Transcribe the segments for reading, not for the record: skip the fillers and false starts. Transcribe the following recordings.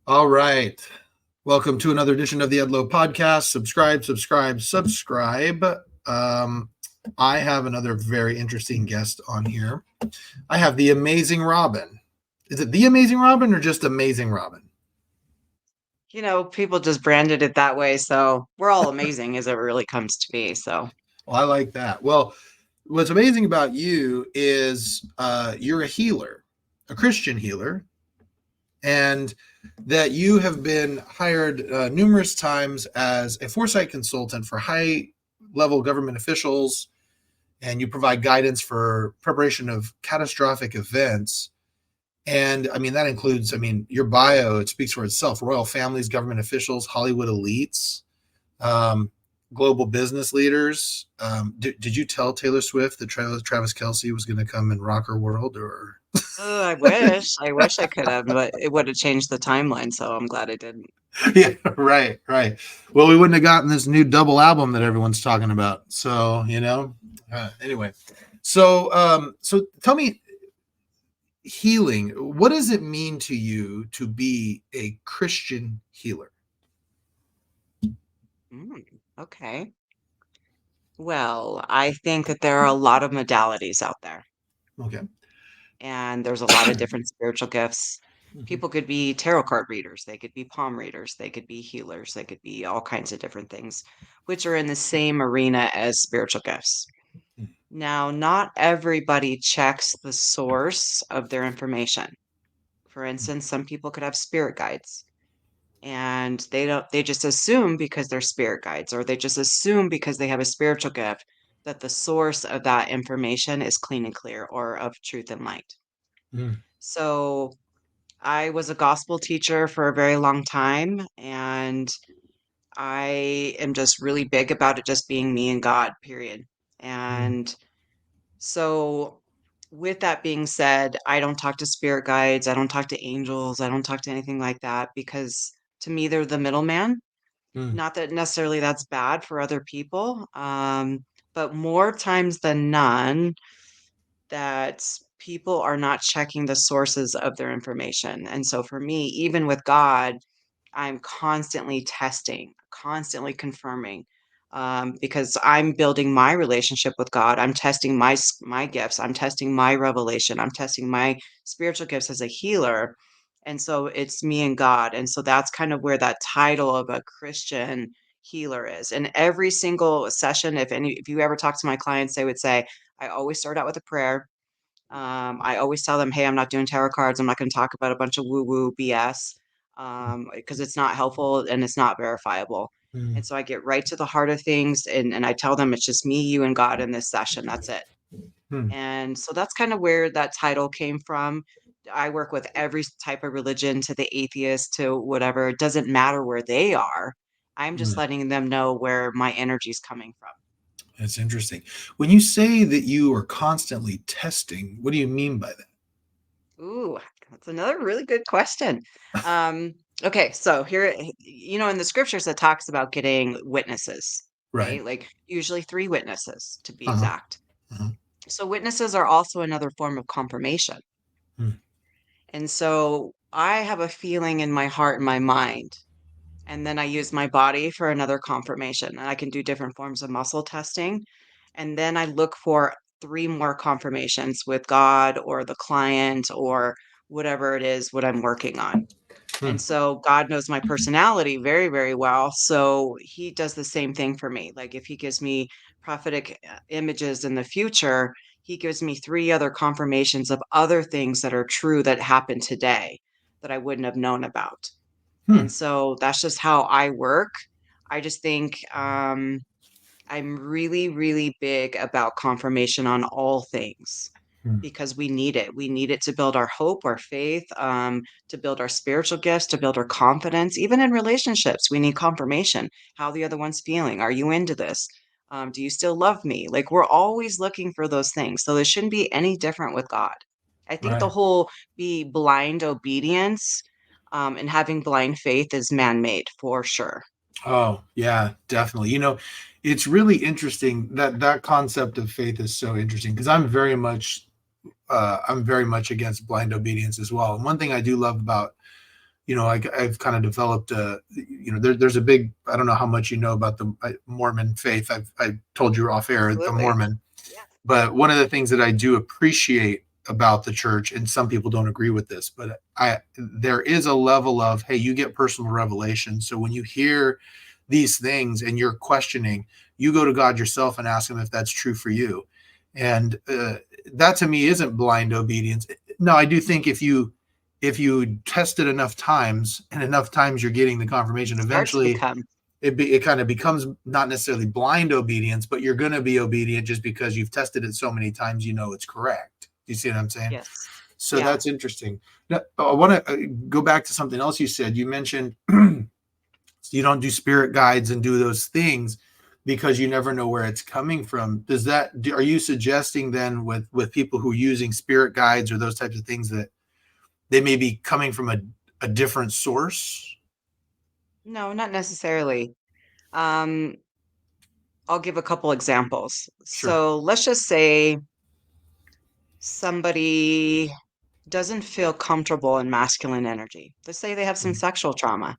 All right. Welcome to another edition of the Edlow podcast. Subscribe, subscribe, subscribe. I have another very interesting guest on here. I have the amazing Robyn. Is it the amazing Robyn or just amazing Robyn? People just branded it that way, so we're all amazing as it really comes to be. So, Well, I like that. Well, what's amazing about you is you're a healer, a Christian healer, and that you have been hired numerous times as a foresight consultant for high level government officials, and you provide guidance for preparation of catastrophic events. And I mean, that includes, your bio, it speaks for itself: royal families, government officials, Hollywood elites, um, global business leaders. Did you tell Taylor Swift that Travis Kelce was going to come and rock her world? Or I wish I could have, but it would have changed the timeline. So I'm glad I didn't. yeah, right, right. Well, we wouldn't have gotten this new double album that everyone's talking about. So, anyway. So tell me, healing, what does it mean to you to be a Christian healer? Mm, okay. Well, I think that there are a lot of modalities out there, Okay. and there's a lot of different spiritual gifts. Mhm. People could be tarot card readers, they could be palm readers, they could be healers, they could be all kinds of different things, which are in the same arena as spiritual gifts. Now, not everybody checks the source of their information. For instance, some people could have spirit guides and they just assume because they're spirit guides or they just assume because they have a spiritual gift that the source of that information is clean and clear or of truth and light. Mm. So, I was a gospel teacher for a very long time and I am just really big about it just being me and God, period. Mm. And so, with that being said, I don't talk to spirit guides, I don't talk to angels, I don't talk to anything like that because to me, they're the middleman. Mm. Not that necessarily that's bad for other people, but more times than none, that people are not checking the sources of their information. And so, for me, even with God, I'm constantly testing, constantly confirming, because I'm building my relationship with God. I'm testing my gifts. I'm testing my revelation. I'm testing my spiritual gifts as a healer, and so it's me and God. And so that's kind of where that title of a Christian healer is. And every single session, if you ever talk to my clients, they would say, I always start out with a prayer. I always tell them, "Hey, I'm not doing tarot cards. I'm not going to talk about a bunch of woo-woo BS because it's not helpful and it's not verifiable." Mm. And so I get right to the heart of things, and I tell them it's just me, you, and God in this session. That's it. Mm. And so that's kind of where that title came from. I work with every type of religion, to the atheist, to whatever. It doesn't matter where they are. I'm just Mm. letting them know where my energy is coming from. That's interesting. When you say that you are constantly testing, what do you mean by that? Ooh, that's another really good question. Okay, so here, in the scriptures, it talks about getting witnesses, Right. right? Like usually three witnesses to be Uh-huh. exact. Uh-huh. So witnesses are also another form of confirmation. Mm. And so I have a feeling in my heart and my mind, and then I use my body for another confirmation. And I can do different forms of muscle testing. And then I look for three more confirmations with God or the client or whatever it is what I'm working on. Mm. And so God knows my personality very, very well. So he does the same thing for me. Like if he gives me prophetic images in the future, he gives me three other confirmations of other things that are true that happened today that I wouldn't have known about. Hmm. And so that's just how I work. I just think I'm really, really big about confirmation on all things Hmm. because we need it. We need it to build our hope, our faith, to build our spiritual gifts, to build our confidence. Even in relationships, we need confirmation. How the other one's feeling. Are you into this? Do you still love me? Like we're always looking for those things. So there shouldn't be any different with God. I think the Right. whole be blind obedience and having blind faith is man made for sure. Oh, yeah, definitely. It's really interesting that that concept of faith is so interesting because I'm very much against blind obedience as well. And one thing I do love about I've kind of developed there's a big, I don't know how much you know about the Mormon faith. I told you off air, the Absolutely. Mormon. Yes. But one of the things that I do appreciate about the church, and some people don't agree with this, but there is a level of, hey, you get personal revelation. So when you hear these things and you're questioning, you go to God yourself and ask him if that's true for you. And that to me isn't blind obedience. No, I do think if you test it enough times, and enough times you're getting the confirmation, It starts to eventually become. it kind of becomes not necessarily blind obedience, but you're going to be obedient just because you've tested it so many times, it's correct. Do you see what I'm saying? Yes. So Yeah. that's interesting. Now, I want to go back to something else you said. You mentioned you don't do spirit guides and do those things because you never know where it's coming from. Are you suggesting then with people who are using spirit guides or those types of things that they may be coming from a different source? No, not necessarily. Um, I'll give a couple examples. Sure. So let's just say somebody doesn't feel comfortable in masculine energy. Let's say they have some Mm, sexual trauma,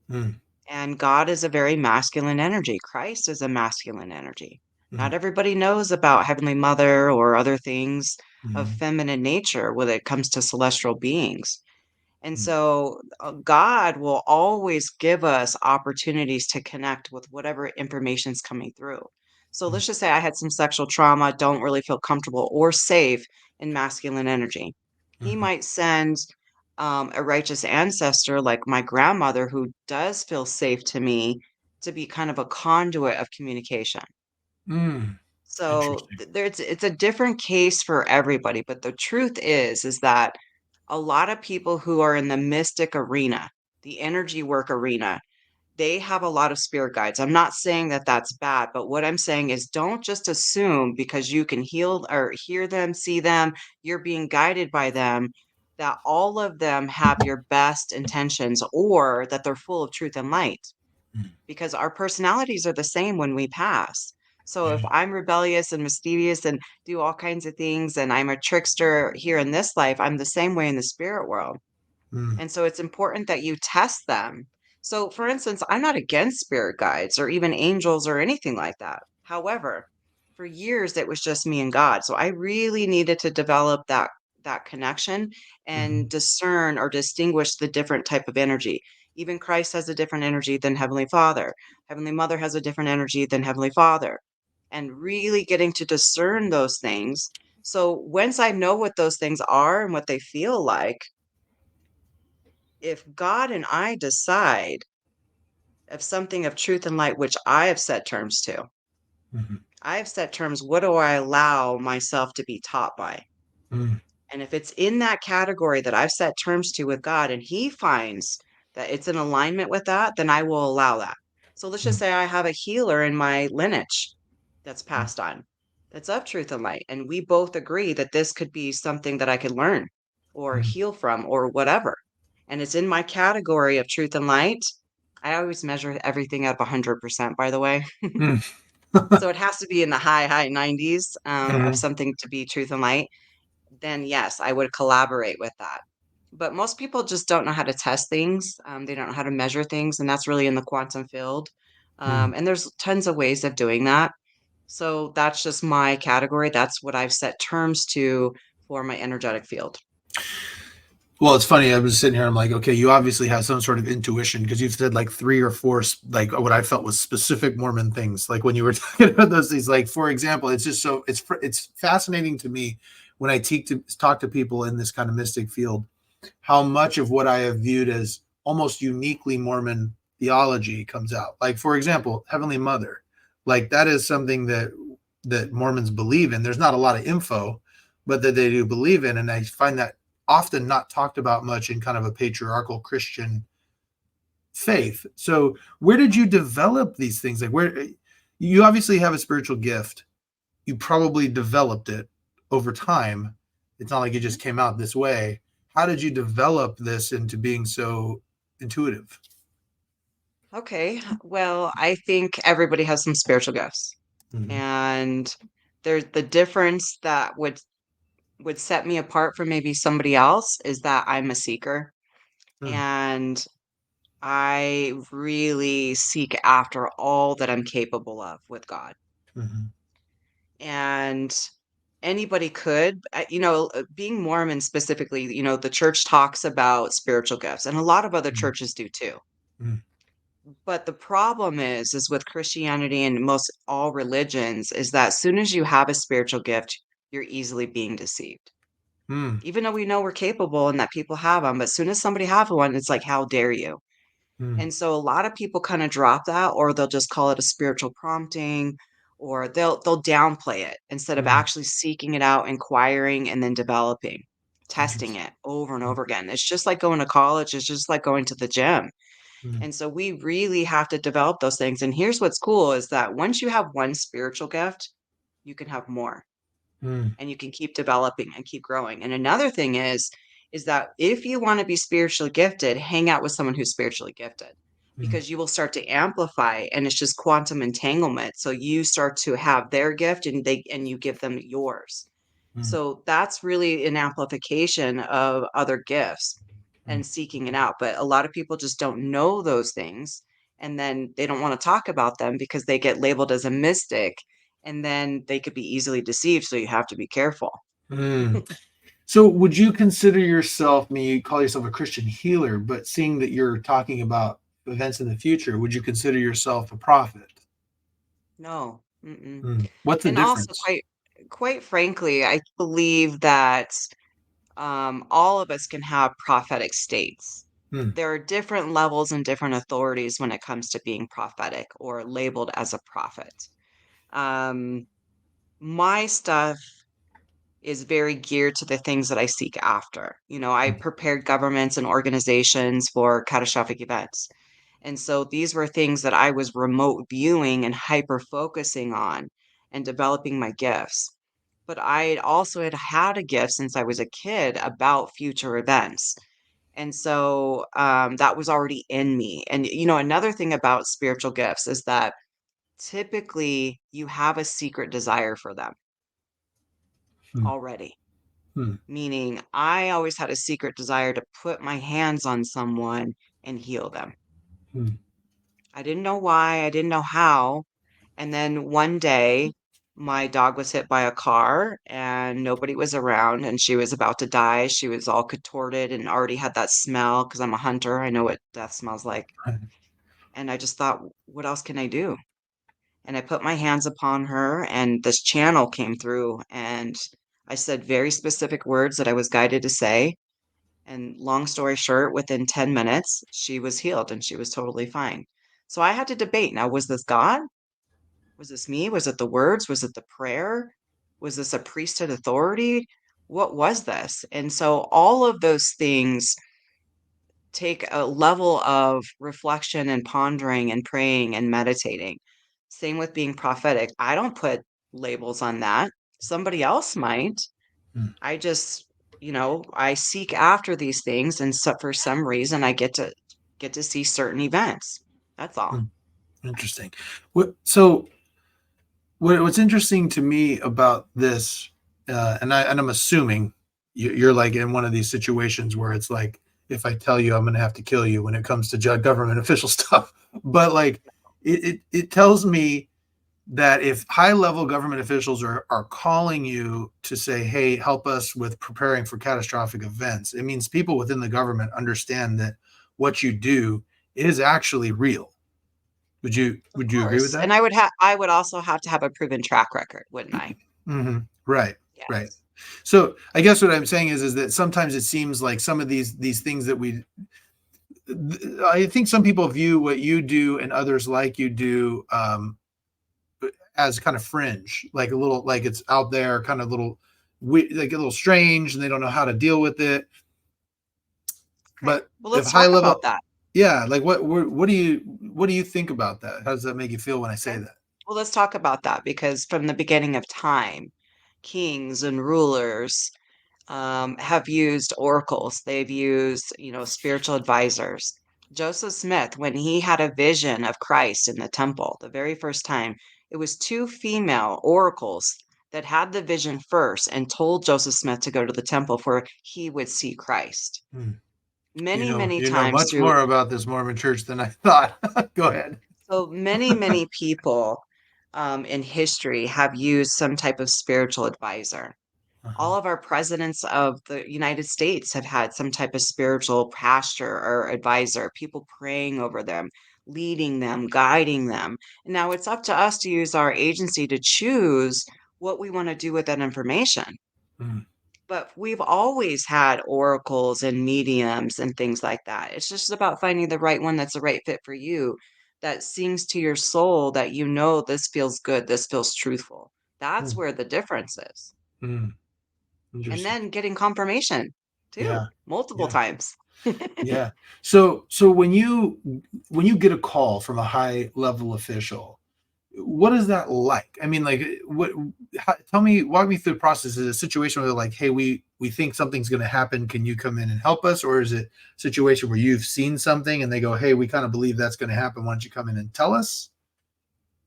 mm, and God is a very masculine energy. Christ is a masculine energy. Not mm, everybody knows about Heavenly Mother or other things of mm, feminine nature when it comes to celestial beings. And mm, so God will always give us opportunities to connect with whatever information's coming through. So mm, let's just say I had some sexual trauma, don't really feel comfortable or safe in masculine energy. He mhm, might send a righteous ancestor like my grandmother who does feel safe to me to be kind of a conduit of communication. mm. So Interesting. there's it's a different case for everybody, but the truth is that a lot of people who are in the mystic arena, the energy work arena, they have a lot of spirit guides. I'm not saying that that's bad, but what I'm saying is don't just assume because you can heal or hear them, see them, you're being guided by them, that all of them have your best intentions or that they're full of truth and light Mm, because our personalities are the same when we pass. So if yeah. I'm rebellious and mischievous and do all kinds of things and I'm a trickster here in this life, I'm the same way in the spirit world. Mm, And so it's important that you test them. So, for instance, I'm not against spirit guides or even angels or anything like that. However, for years it was just me and God. So I really needed to develop that connection and mhm, discern or distinguish the different type of energy. Even Christ has a different energy than Heavenly Father. Heavenly Mother has a different energy than Heavenly Father. And really getting to discern those things. So once I know what those things are and what they feel like, if God and I decide of something of truth and light, which I have set terms to, mhm, I have set terms, what do I allow myself to be taught by? mm, And if it's in that category that I've set terms to with God and He finds that it's in alignment with that, then I will allow that. So let's just mm, say I have a healer in my lineage that's mm, passed on, that's of truth and light. And we both agree that this could be something that I could learn or mm, heal from or whatever. And it's in my category of truth and light. I always measure everything at 100%, by the way. mm. So it has to be in the high 90s of Mhm, something to be truth and light, then yes, I would collaborate with that. But most people just don't know how to test things. They don't know how to measure things, and that's really in the quantum field. mm. And there's tons of ways of doing that. So that's just my category. That's what I've set terms to for my energetic field. Well, it's funny. I was sitting here. I'm like, okay, you obviously have some sort of intuition because you've said like three or four, like what I felt was specific Mormon things. Like when you were talking about those things, like for example, it's just so it's fascinating to me when I talk to people in this kind of mystic field, how much of what I have viewed as almost uniquely Mormon theology comes out. Like for example, Heavenly Mother, like that is something that Mormons believe in. There's not a lot of info, but that they do believe in, and I find that often not talked about much in kind of a patriarchal Christian faith. So, where did you develop these things? Like, where you obviously have a spiritual gift, you probably developed it over time. It's not like it Mhm. just came out this way. How did you develop this into being so intuitive? Okay. Well, I think everybody has some spiritual gifts. Mhm, And there's the difference that would set me apart from maybe somebody else is that I'm a seeker. mm, and I really seek after all that I'm capable of with God. mhm, And anybody could, being Mormon specifically, the church talks about spiritual gifts, and a lot of other mm, churches do too. mm, But the problem is with Christianity and most all religions, is that as soon as you have a spiritual gift, you're easily being deceived. mm, Even though we know we're capable and that people have them, but as soon as somebody have one, it's like, how dare you? mm, And so a lot of people kind of drop that, or they'll just call it a spiritual prompting, or they'll downplay it instead of mm. actually seeking it out, inquiring, and then developing, testing Interesting. it over and Mm, over again. It's just like going to college. It's just like going to the gym. mm, And so we really have to develop those things. And here's what's cool is that once you have one spiritual gift, you can have more mm, and you can keep developing and keep growing. And another thing is that if you want to be spiritually gifted, hang out with someone who's spiritually gifted mm, because you will start to amplify and it's just quantum entanglement. So you start to have their gift and you give them yours. mm, So that's really an amplification of other gifts mm, and seeking it out. But a lot of people just don't know those things. And then they don't want to talk about them because they get labeled as a mystic and then they could be easily deceived. So you have to be careful. mm. So, would you consider yourself, I mean, you call yourself a Christian healer, but seeing that you're talking about events in the future, would you consider yourself a prophet? No. Mm-mm. Mm. What's the And also, difference? quite frankly, I believe that all of us can have prophetic states. Mm, There are different levels and different authorities when it comes to being prophetic or labeled as a prophet. Um, my stuff is very geared to the things that I seek after. I mm, prepared governments and organizations for catastrophic events. And so these were things that I was remote viewing and hyper focusing on and developing my gifts. But I also had had a gift since I was a kid about future events. And so that was already in me. And, another thing about spiritual gifts is that typically you have a secret desire for them mm, already. mm, Meaning, I always had a secret desire to put my hands on someone and heal them. mm, I didn't know why, I didn't know how. And then one day, my dog was hit by a car and nobody was around, and she was about to die. She was all contorted and already had that smell because I'm a hunter. I know what death smells like. And I just thought, what else can I do? And I put my hands upon her, and this channel came through, and I said very specific words that I was guided to say. And long story short, within 10 minutes, she was healed and she was totally fine. So I had to debate now, was this God? Was this me? Was it the words? Was it the prayer? Was this a priesthood authority? What was this? And so all of those things take a level of reflection and pondering and praying and meditating. Same with being prophetic. I don't put labels on that. Somebody else might. mm, I just, I seek after these things, and so for some reason I get to see certain events. That's all. mm. Interesting. What's interesting to me about this, and I'm assuming you're like in one of these situations where it's like, if I tell you, I'm going to have to kill you when it comes to government official stuff. But like, it tells me that if high level government officials are calling you to say, hey, help us with preparing for catastrophic events, it means people within the government understand that what you do is actually real. Of Would you agree with course. that? And I would also have to have a proven track record, wouldn't I? Hmm. Right, right. Yes. So I guess what I'm saying is that sometimes it seems like some of these things that I think some people view what you do and others like you do, as kind of fringe, like a little, like it's out there, kind of little, like a little strange, and they don't know how to deal with it. Okay. But Well, if let's high talk about level, that. yeah, like what do you think about that? How does that make you feel when I say Okay. that? Well, let's talk about that because from the beginning of time, kings and rulers have used oracles. They've used, spiritual advisors. Joseph Smith, when he had a vision of Christ in the temple the very first time, it was two female oracles that had the vision first and told Joseph Smith to go to the temple for he would see Christ. Hmm. many, many You know times much through more about this Mormon church than I thought. Go ahead. so many, many people in history have used some type of spiritual advisor. Uh-huh. All of our presidents of the United States have had some type of spiritual pastor or advisor, people praying over them, leading them, guiding them. And now it's up to us to use our agency to choose what we want to do with that information. Mm, But we've always had oracles and mediums and things like that. It's just about finding the right one that's the right fit for you, that sings to your soul, that you know this feels good, this feels truthful. That's mm, where the difference is. mm. And Interesting. then getting confirmation Yeah. too, multiple Yeah. times. Yeah. So when you get a call from a high level official, what is that like? I mean, like, tell me, walk me through the process. Is it a situation where they're like, hey, we think something's going to happen. Can you come in and help us? Or is it a situation where you've seen something and they go, hey, we kind of believe that's going to happen. Why don't you come in and tell us?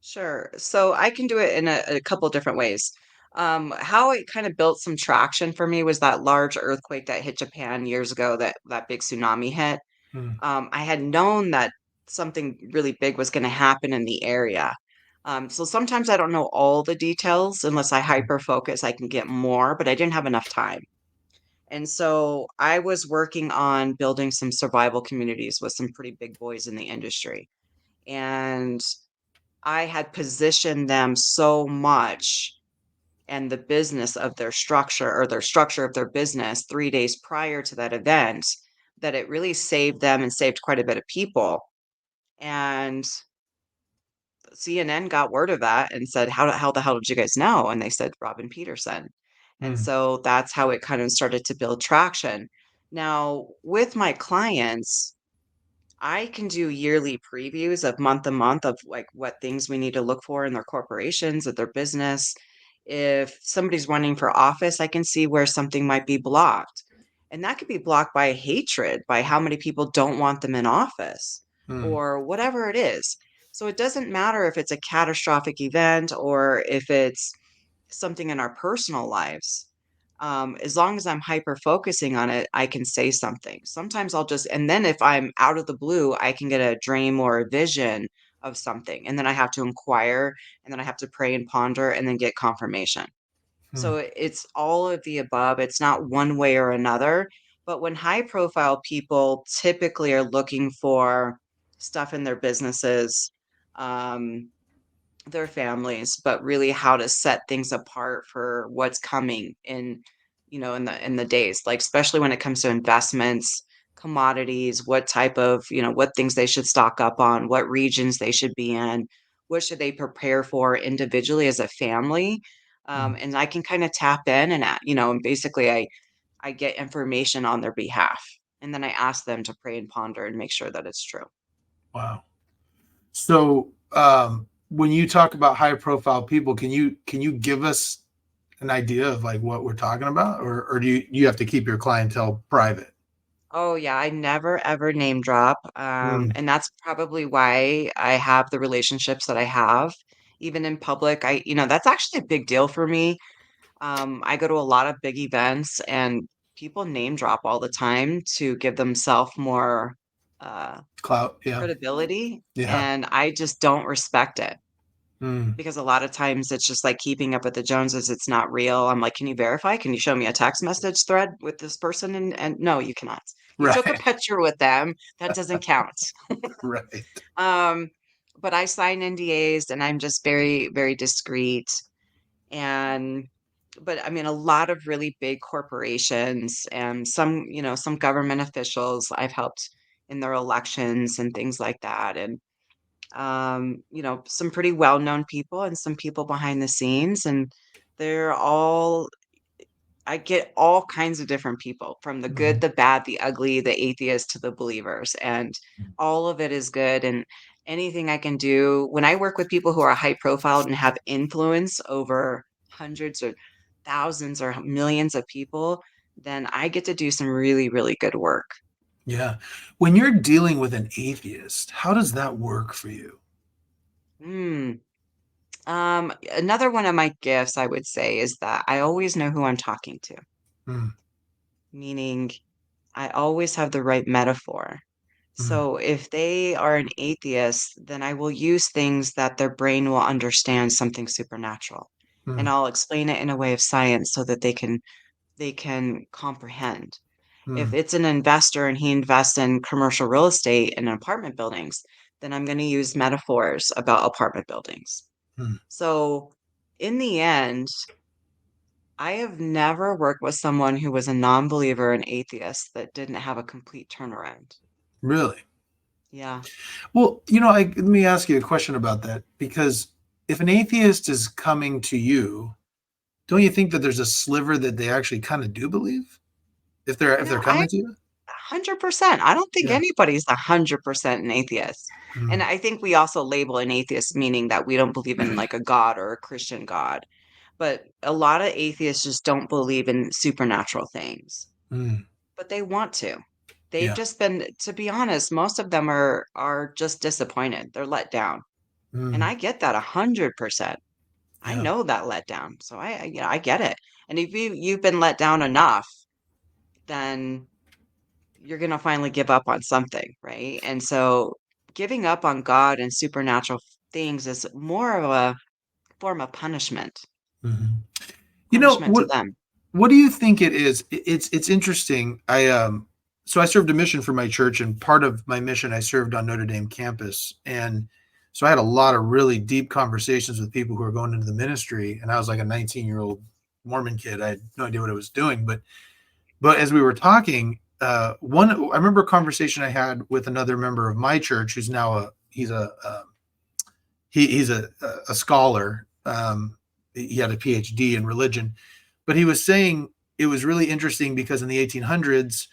Sure. So I can do it in a couple different ways. How it kind of built some traction for me was that large earthquake that hit Japan years ago, that big tsunami hit. Hmm. I had known that something really big was going to happen in the area. So sometimes I don't know all the details unless I hyper focus. I can get more, but I didn't have enough time. And so I was working on building some survival communities with some pretty big boys in the industry. And I had positioned them so much and the business of their structure or their structure of their business 3 days prior to that event that it really saved them and saved quite a bit of people. And CNN got word of that and said, how the hell did you guys know?" And they said, "Robyn Peterson." And Hmm. so that's how it kind of started to build traction. Now, with my clients, I can do yearly previews of month to month of like what things we need to look for in their corporations, at their business. If somebody's running for office, I can see where something might be blocked. And that could be blocked by hatred, by how many people don't want them in office Hmm. or whatever it is. So it doesn't matter if it's a catastrophic event or if it's something in our personal lives. As long as I'm hyper focusing on it, I can say something. Sometimes I'll just, and then if I'm out of the blue, I can get a dream or a vision of something. And then I have to inquire and then I have to pray and ponder and then get confirmation. Hmm. So it's all of the above. It's not one way or another. But when high profile people typically are looking for stuff in their businesses, um, their families, but really how to set things apart for what's coming in, in the days, like especially when it comes to investments, commodities, what type of, what things they should stock up on, what regions they should be in, what should they prepare for individually as a family. Hmm. And I can kind of tap in and, and basically I get information on their behalf. And then I ask them to pray and ponder and make sure that it's true. Wow. So, when you talk about high profile people, can you give us an idea of like what we're talking about, or do you have to keep your clientele private? Oh, yeah, I never ever name drop, Mm, and that's probably why I have the relationships that I have, even in public. That's actually a big deal for me. I go to a lot of big events, and people name drop all the time to give themselves more uh, clout, yeah, credibility, yeah. and I just don't respect it. Mm, Because a lot of times it's just like keeping up with the Joneses, it's not real. I'm like, "Can you verify? Can you show me a text message thread with this person?" And no, you cannot. You took a right, picture with them, that doesn't count. right. Um, but I sign NDAs and I'm just very, very discreet. And but I mean a lot of really big corporations and some government officials I've helped in their elections and things like that. And some pretty well-known people and some people behind the scenes, and they're all I get all kinds of different people from the good, Mhm. the bad, the ugly, the atheist to the believers, and all of it is good. And anything I can do when I work with people who are high profile and have influence over hundreds or thousands or millions of people, then I get to do some really, really good work. Yeah. When you're dealing with an atheist, how does that work for you? Mm. Another one of my gifts, I would say, is that I always know who I'm talking to, Mm, meaning I always have the right metaphor. Mm, So if they are an atheist, then I will use things that their brain will understand something supernatural. And mm, I'll explain it in a way of science so that they can comprehend. If mm, it's an investor and he invests in commercial real estate and apartment buildings, then I'm going to use metaphors about apartment buildings. mm. So in the end, I have never worked with someone who was a non-believer and atheist that didn't have a complete turnaround. Really? Yeah. Well, let me ask you a question about that because if an atheist is coming to you, don't you think that there's a sliver that they actually kind of do believe if they're No, I coming to you? 100%. I don't think Yeah. anybody's 100% an atheist. And Mm, I think we also label an atheist meaning that we don't believe in like a God or a Christian God. But a lot of atheists just don't believe in supernatural things, mm, but they want to. They've yeah. just been, to be honest, most of them are just disappointed. They're let down. And Mm, I get that 100%. I yeah. know that let down. So I get it. And if you've been let down enough, then you're gonna finally give up on something, right? And so giving up on God and supernatural things is more of a form of punishment, Mhm. You know punishment to what? them. What do you think it is? It's interesting. I served a mission for my church, and part of my mission I served on Notre Dame campus, and so I had a lot of really deep conversations with people who were going into the ministry, and I was like a 19-year-old Mormon kid. I had no idea what I was doing, but as we were talking, I remember a conversation I had with another member of my church who's now he's a scholar. He had a PhD in religion, but he was saying it was really interesting because in the 1800s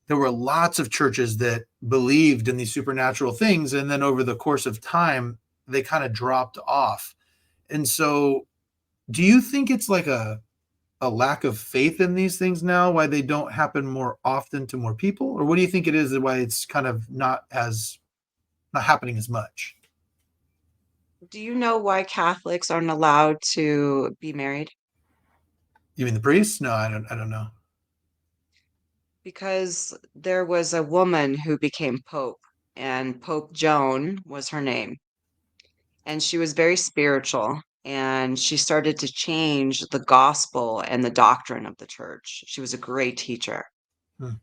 there were lots of churches that believed in these supernatural things, and then over the course of time they kind of dropped off. And so, do you think it's like a lack of faith in these things now, why they don't happen more often to more people, or what do you think it is why it's kind of not happening as much? Do you know why Catholics aren't allowed to be married? You mean the priests? No, I don't know. Because there was a woman who became Pope, and Pope Joan was her name. And she was very spiritual, and she started to change the gospel and the doctrine of the church. She was a great teacher. Hmm,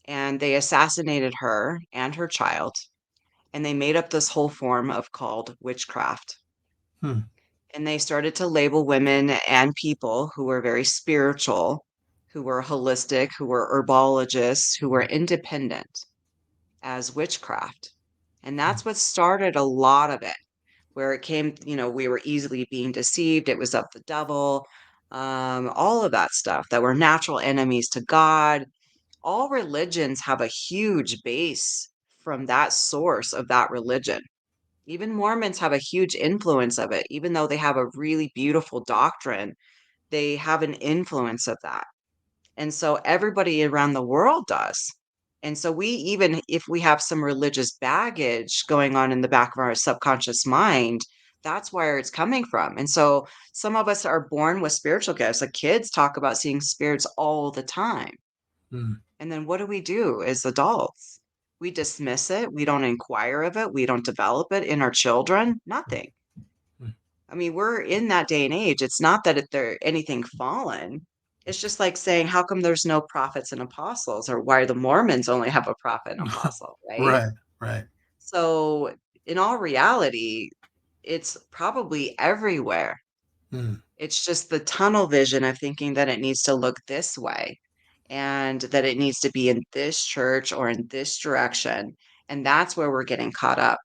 And they assassinated her and her child, and they made up this whole form of called witchcraft. hmm, And they started to label women and people who were very spiritual, who were holistic, who were herbologists, who were independent as witchcraft. And hmm, that's what started a lot of it, where it came, we were easily being deceived. It was of the devil, all of that stuff that were natural enemies to God. All religions have a huge base from that source of that religion. Even Mormons have a huge influence of it. Even though they have a really beautiful doctrine, they have an influence of that. And so everybody around the world does. And so we, even if we have some religious baggage going on in the back of our subconscious mind, that's where it's coming from. And so some of us are born with spiritual gifts. Like kids talk about seeing spirits all the time. hmm, And then what do we do as adults? We dismiss it. We don't inquire of it. We don't develop it in our children. Nothing. hmm. I mean, we're in that day and age. It's not that there anything fallen. It's just like saying, how come there's no prophets and apostles, or why the Mormons only have a prophet and apostle, right? Right, right. So, in all reality, it's probably everywhere. Hmm, It's just the tunnel vision of thinking that it needs to look this way and that it needs to be in this church or in this direction. And that's where we're getting caught up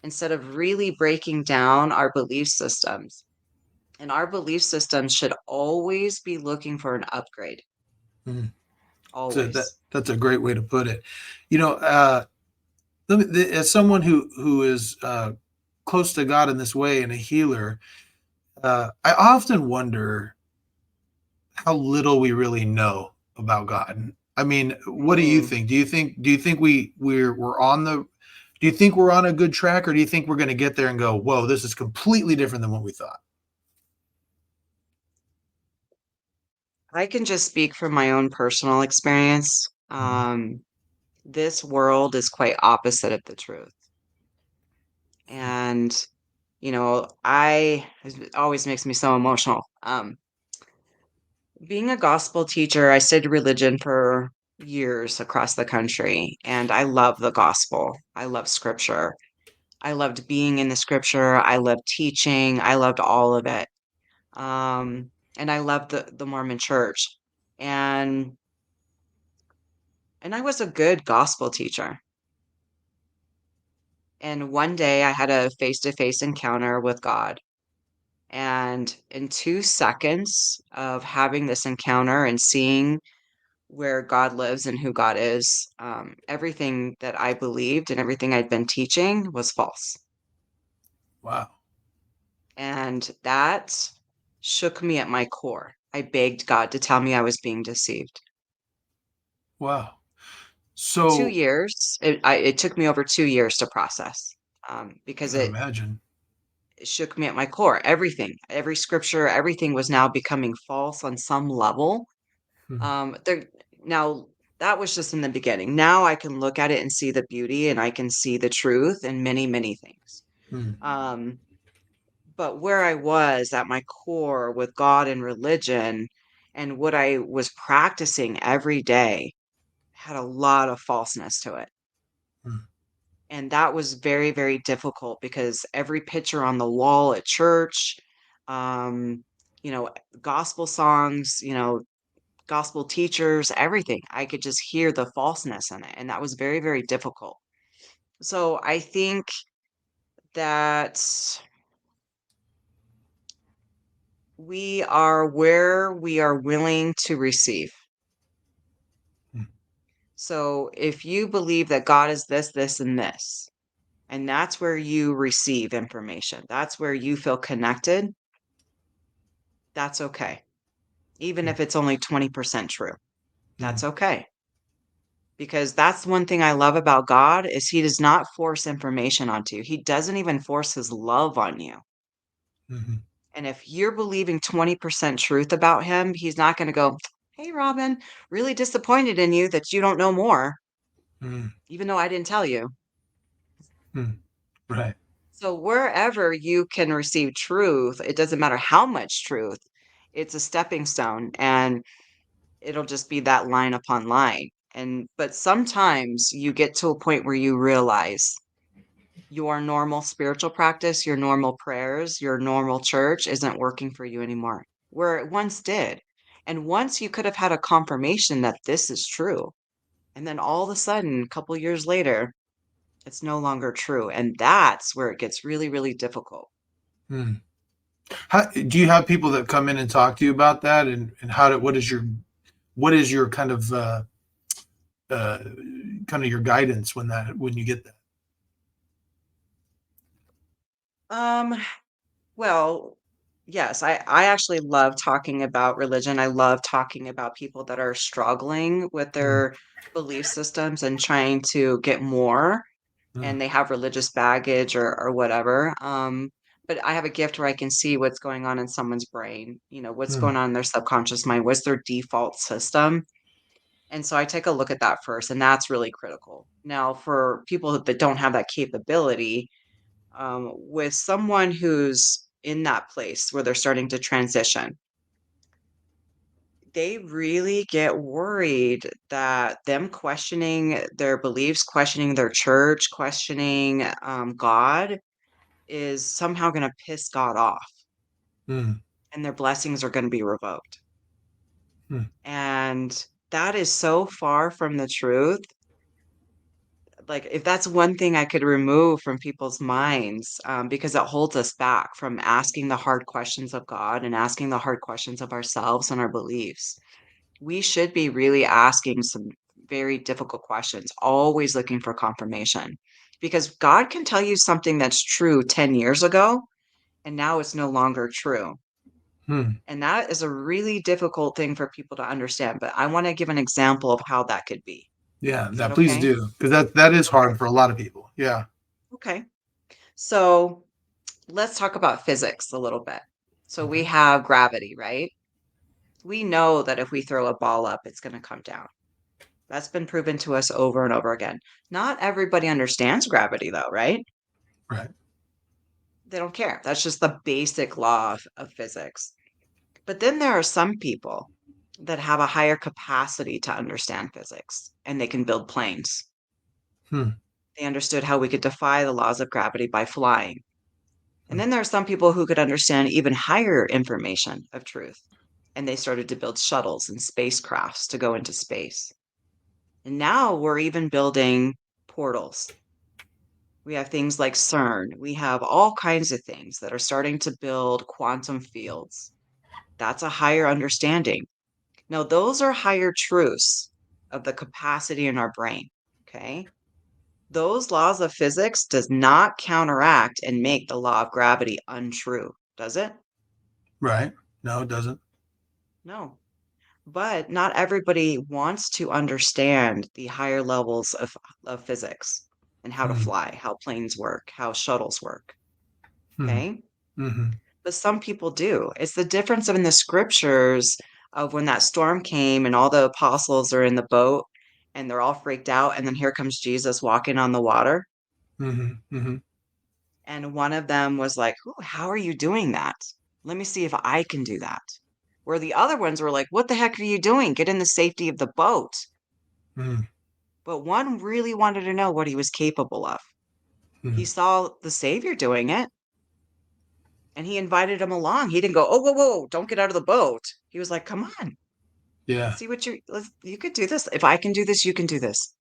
instead of really breaking down our belief systems. And our belief systems should always be looking for an upgrade, hmm. So always. that's a great way to put it. You know, as someone who is close to God in this way and a healer, I often wonder how little we really know about God. I mean, what do you Mm. think? Do you think we're on the do you think we're on a good track, or do you think we're going to get there and go, whoa, this is completely different than what we thought? I can just speak from my own personal experience. Mhm. Um, this world is quite opposite of the truth. And, it always makes me so emotional. Being a gospel teacher, I studied religion for years across the country, and I love the gospel. I love scripture. I loved being in the scripture. I loved teaching. I loved all of it. And I loved the Mormon church. And and I was a good gospel teacher. And one day I had a face-to-face encounter with God. And in 2 seconds of having this encounter and seeing where God lives and who God is, everything that I believed and everything I'd been teaching was false. Wow. And that shook me at my core. I begged God to tell me I was being deceived. Wow. 2 So years, it took me over 2 years to process, I because can it imagine. shook me at my core. Everything, every scripture, everything was now becoming false on some level. Mhm. There now that was just in the beginning. Now I can look at it and see the beauty and I can see the truth in many, many things. Mhm. Um, but where I was at my core with God and religion and what I was practicing every day had a lot of falseness to it. Mhm. And that was very, very difficult because every picture on the wall at church, um, you know, gospel songs, gospel teachers, everything. I could just hear the falseness in it, and that was very, very difficult. So I think that we are where we are willing to receive. Mhm. So if you believe that God is this, this, and this, and that's where you receive information, that's where you feel connected, that's okay. Even if it's only 20% true, that's Mhm. okay. Because that's one thing I love about God is he does not force information onto you. He doesn't even force his love on you. Mhm. And if you're believing 20% truth about him, he's not going to go, "Hey Robyn, really disappointed in you that you don't know more, Mhm. even though I didn't tell you." Mhm. Right. So wherever you can receive truth, it doesn't matter how much truth, it's a stepping stone and it'll just be that line upon line. And but sometimes you get to a point where you realize your normal spiritual practice, your normal prayers, your normal church isn't working for you anymore, where it once did. And once you could have had a confirmation that this is true. And then all of a sudden, a couple years later, it's no longer true. And that's where it gets really, really difficult. Mhm. How, do you have people that come in and talk to you about that, and what is your uh, kind of your guidance when you get that? Um, well, yes, I actually love talking about religion. I love talking about people that are struggling with Mm, their belief systems and trying to get more. mm, And they have religious baggage or whatever. But I have a gift where I can see what's going on in someone's brain, what's mm, going on in their subconscious mind, what's their default system. And so I take a look at that first, and that's really critical. Now, for people that don't have that capability, with someone who's in that place where they're starting to transition, they really get worried that them questioning their beliefs, questioning their church, questioning God is somehow gonna piss God off, mm, and their blessings are gonna be revoked, mm. and that is so far from the truth. Like, if that's one thing I could remove from people's minds, because it holds us back from asking the hard questions of God and asking the hard questions of ourselves and our beliefs. We should be really asking some very difficult questions, always looking for confirmation, because God can tell you something that's true 10 years ago, and now it's no longer true. Hmm. And that is a really difficult thing for people to understand, but I wanna give an example of how that could be. Yeah, Is that that please okay? do, because that is Okay, hard for a lot of people. Yeah. okay. So, let's talk about physics a little bit. So we Okay. have gravity, right? We know that if we throw a ball up, it's gonna come down. That's been proven to us over and over again. Not everybody understands gravity, though, right? Right. They don't care. That's just the basic law of physics. But then there are some people that have a higher capacity to understand physics and they can build planes. Hmm. They understood how we could defy the laws of gravity by flying. And then there are some people who could understand even higher information of truth. And they started to build shuttles and spacecrafts to go into space. And now we're even building portals. We have things like CERN. We have all kinds of things that are starting to build quantum fields. That's a higher understanding. Now, those are higher truths of the capacity in our brain. Okay. Those laws of physics does not counteract and make the law of gravity untrue, does it? Right. No, it doesn't. No. But not everybody wants to understand the higher levels of physics and how to Hmm. fly, how planes work, how shuttles work. Hmm. Okay. Hmm. But some people do. It's the difference in the scriptures of when that storm came and all the apostles are in the boat and they're all freaked out. And then here comes Jesus walking on the water. Hmm. Hmm. And one of them was like, "Ooh, how are you doing that? Let me see if I can do that." Where the other ones were like, "What the heck are you doing? Get in the safety of the boat." Hmm. But one really wanted to know what he was capable of. Hmm. He saw the Savior doing it and he invited him along. He didn't go, "Oh, whoa, whoa, don't get out of the boat." He was like, "Come on, Yeah. see what you could do this. If I can do this, you can do this."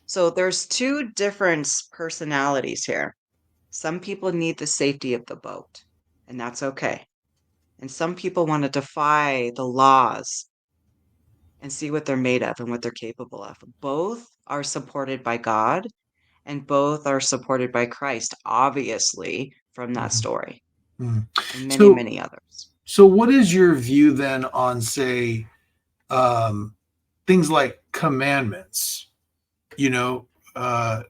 So there's two different personalities here. Some people need the safety of the boat, and that's okay. And some people want to defy the laws and see what they're made of and what they're capable of. Both are supported by God and both are supported by Christ, obviously, from that Hmm. story Hmm. and many, So, many others. so what is your view then on, say, um, things like commandments? You know, uh,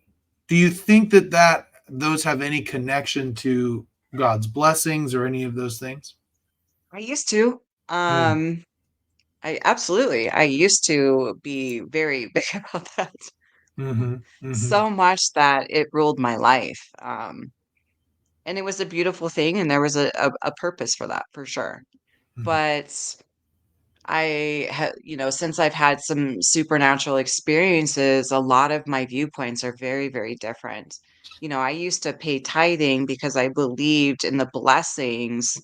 do you think that those have any connection to God's blessings or any of those things? I used to. Mm, I used to be very big about that. mhm, mhm, So much that it ruled my life. And it was a beautiful thing, and there was a purpose for that for sure. mhm, But since I've had some supernatural experiences, a lot of my viewpoints are very, very different. I used to pay tithing because I believed in the blessings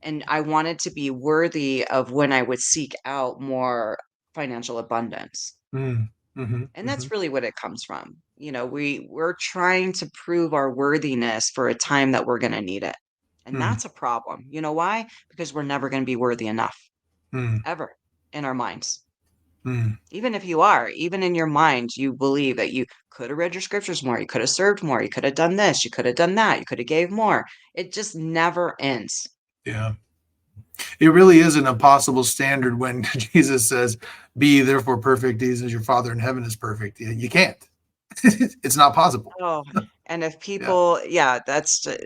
and I wanted to be worthy of when I would seek out more financial abundance. mhm, mhm, And that's mhm, really what it comes from. We're trying to prove our worthiness for a time that we're going to need it. And mhm, that's a problem. You know why? Because we're never going to be worthy enough mhm, ever in our minds. mhm, Even if you are, even in your mind, you believe that you could have read your scriptures more, you could have served more, you could have done this, you could have done that, you could have gave more. It just never ends. yeah. It really is an impossible standard when Jesus says, "Be ye therefore perfect, even as your Father in heaven is perfect." You can't. It's not possible. Oh, and if Yeah, people, yeah,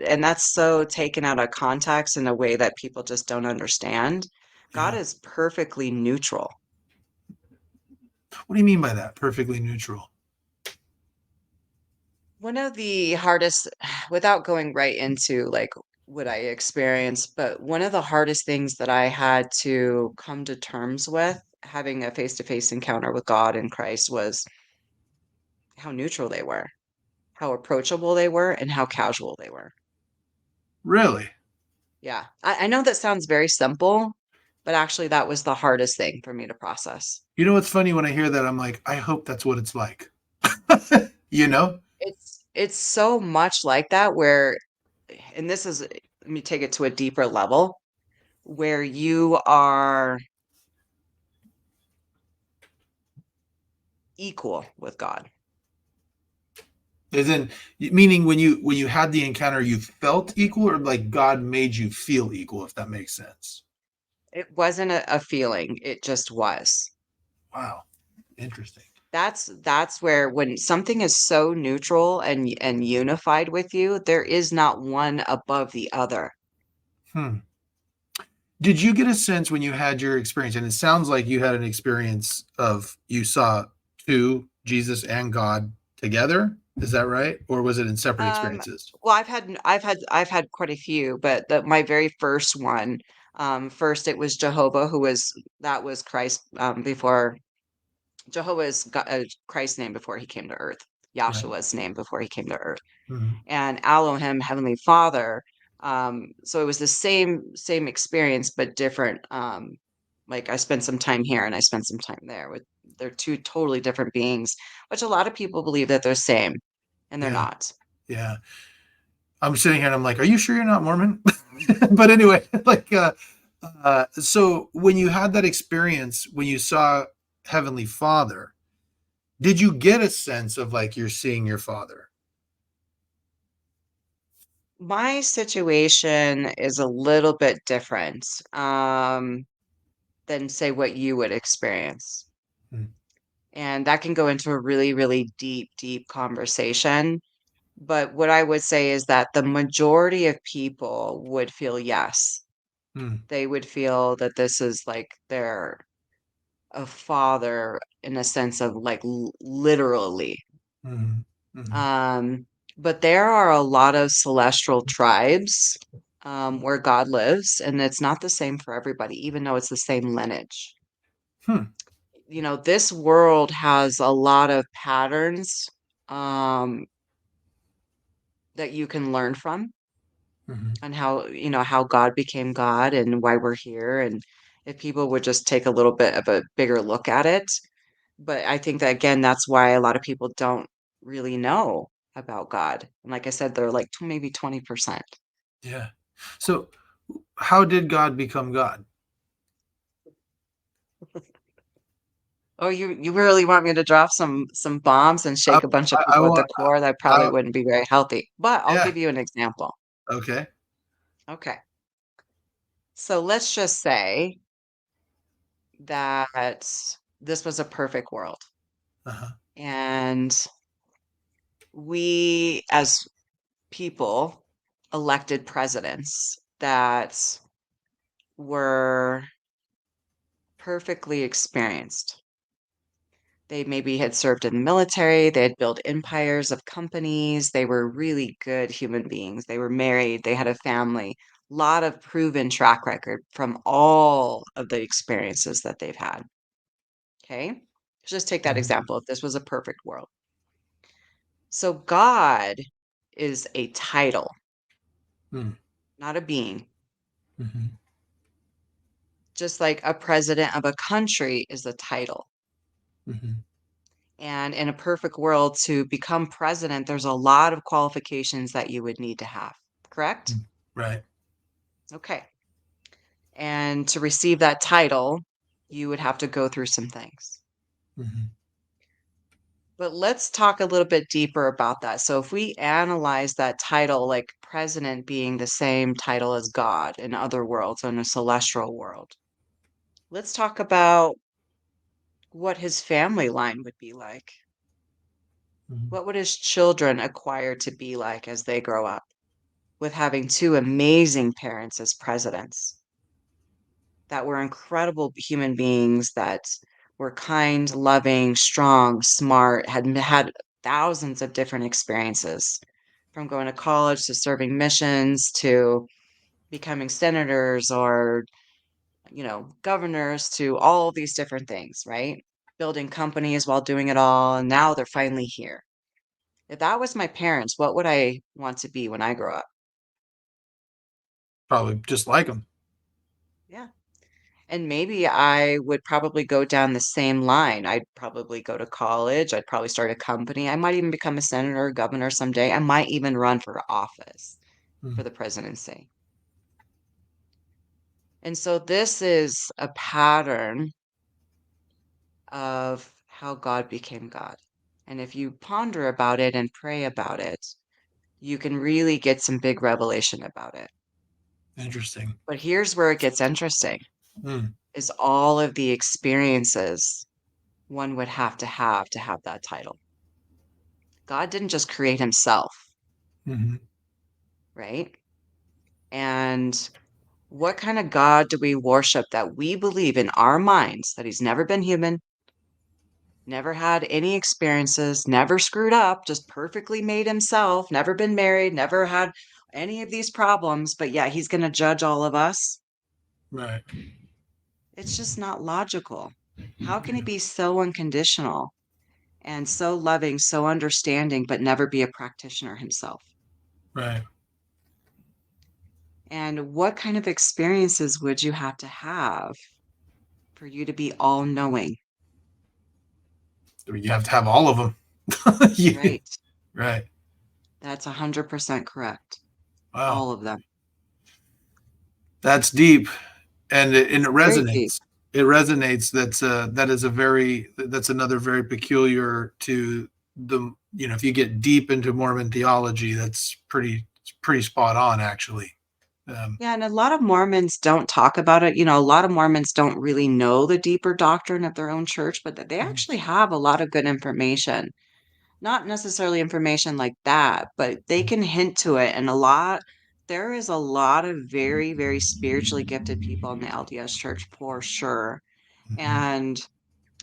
and that's so taken out of context in a way that people just don't understand. God yeah. is perfectly neutral. What do you mean by that? Perfectly neutral. One of the hardest, without going right into like what I experienced, but one of the hardest things that I had to come to terms with having a face-to-face encounter with God and Christ was how neutral they were, how approachable they were, and how casual they were. Really? Yeah. I know that sounds very simple, but actually that was the hardest thing for me to process. You know what's funny when I hear that? I'm like, I hope that's what it's like. You know? It's so much like that where and this is let me take it to a deeper level where you are equal with God. As in, meaning when you had the encounter, you felt equal, or like God made you feel equal, if that makes sense. It wasn't a feeling, it just was. Wow, interesting. That's where when something is so neutral and unified with you, there is not one above the other. Hmm. Did you get a sense when you had your experience, and it sounds like you had an experience of you saw to Jesus and God together. Is that right? Or was it in separate Um, experiences? well, I've had quite a few, but my very first one, first it was Jehovah, that was Christ, before Jehovah's got Christ's name before he came to earth, Right. Yahshua's name before he came to earth, Mhm. and Elohim, Heavenly Father. So it was the same experience, but different. Like I spent some time here and I spent some time there. They're two totally different beings, which a lot of people believe that they're same, and they're Yeah. not. Yeah. I'm sitting here and I'm like, are you sure you're not Mormon? But anyway, like, so when you had that experience, when you saw Heavenly Father, did you get a sense of like you're seeing your father? My situation is a little bit different, than, say, what you would experience, Hmm. and that can go into a really, really deep, deep conversation, but what I would say is that the majority of people would feel yes. Hmm. They would feel that this is, like, their a father in a sense of, like, literally. Hmm. Hmm. Um, but there are a lot of celestial tribes, where God lives, and it's not the same for everybody, even though it's the same lineage. Hmm. This world has a lot of patterns, um, that you can learn from Hmm. on how God became God and why we're here, and if people would just take a little bit of a bigger look at it. But I think that, again, that's why a lot of people don't really know about God. And like I said, they're like maybe 20%. Yeah. So how did God become God? Oh, you really want me to drop some bombs and I, shake a bunch of I people at the want, core? That probably I, wouldn't be very healthy. But I'll yeah. give you an example. Okay. Okay. So let's just say that this was a perfect world. Uh-huh. And we, as people, elected presidents that were perfectly experienced. They maybe had served in the military, they had built empires of companies, they were really good human beings. They were married, they had a family, lot of proven track record from all of the experiences that they've had. Okay? Let's just take that Mhm. example. If this was a perfect world. So God is a title, Mm. not a being. Mhm. Just like a president of a country is a title. Mhm. And in a perfect world, to become president, there's a lot of qualifications that you would need to have, correct? Mm. Right. Okay. And to receive that title, you would have to go through some things. Mhm. But let's talk a little bit deeper about that. So, if we analyze that title, like president being the same title as God in other worlds, in a celestial world, let's talk about what his family line would be like. Mhm. What would his children acquire to be like as they grow up with having two amazing parents as presidents that were incredible human beings that were kind, loving, strong, smart, had thousands of different experiences from going to college to serving missions to becoming senators or, governors to all these different things, right? Building companies while doing it all. And now they're finally here. If that was my parents, what would I want to be when I grow up? Probably just like him. Yeah. And maybe I would probably go down the same line. I'd probably go to college. I'd probably start a company. I might even become a senator or governor someday. I might even run for office for Mm. the presidency. And so this is a pattern of how God became God. And if you ponder about it and pray about it, you can really get some big revelation about it. Interesting. But here's where it gets interesting Mm. is all of the experiences one would have to have that title. God didn't just create himself, Mhm. right? And what kind of God do we worship that we believe in our minds that he's never been human? never had any experiences, never screwed up, just perfectly made himself, never been married, never had any of these problems, but yeah, he's going to judge all of us. Right. It's just not logical. How can he be so unconditional and so loving, so understanding, but never be a practitioner himself? Right. And what kind of experiences would you have to have for you to be all knowing? You have to have all of them. Right. Right. That's 100% correct. Wow. All of them. That's deep, and It's it very deep. resonates. It resonates. That is a very that's another very peculiar to the if you get deep into Mormon theology, that's pretty spot on actually. Um, Yeah, and a lot of Mormons don't talk about it. A lot of Mormons don't really know the deeper doctrine of their own church, but they mhm, actually have a lot of good information. Not necessarily information like that, but they can hint to it. And there is a lot of very, very spiritually gifted people in the LDS church for sure. mhm, And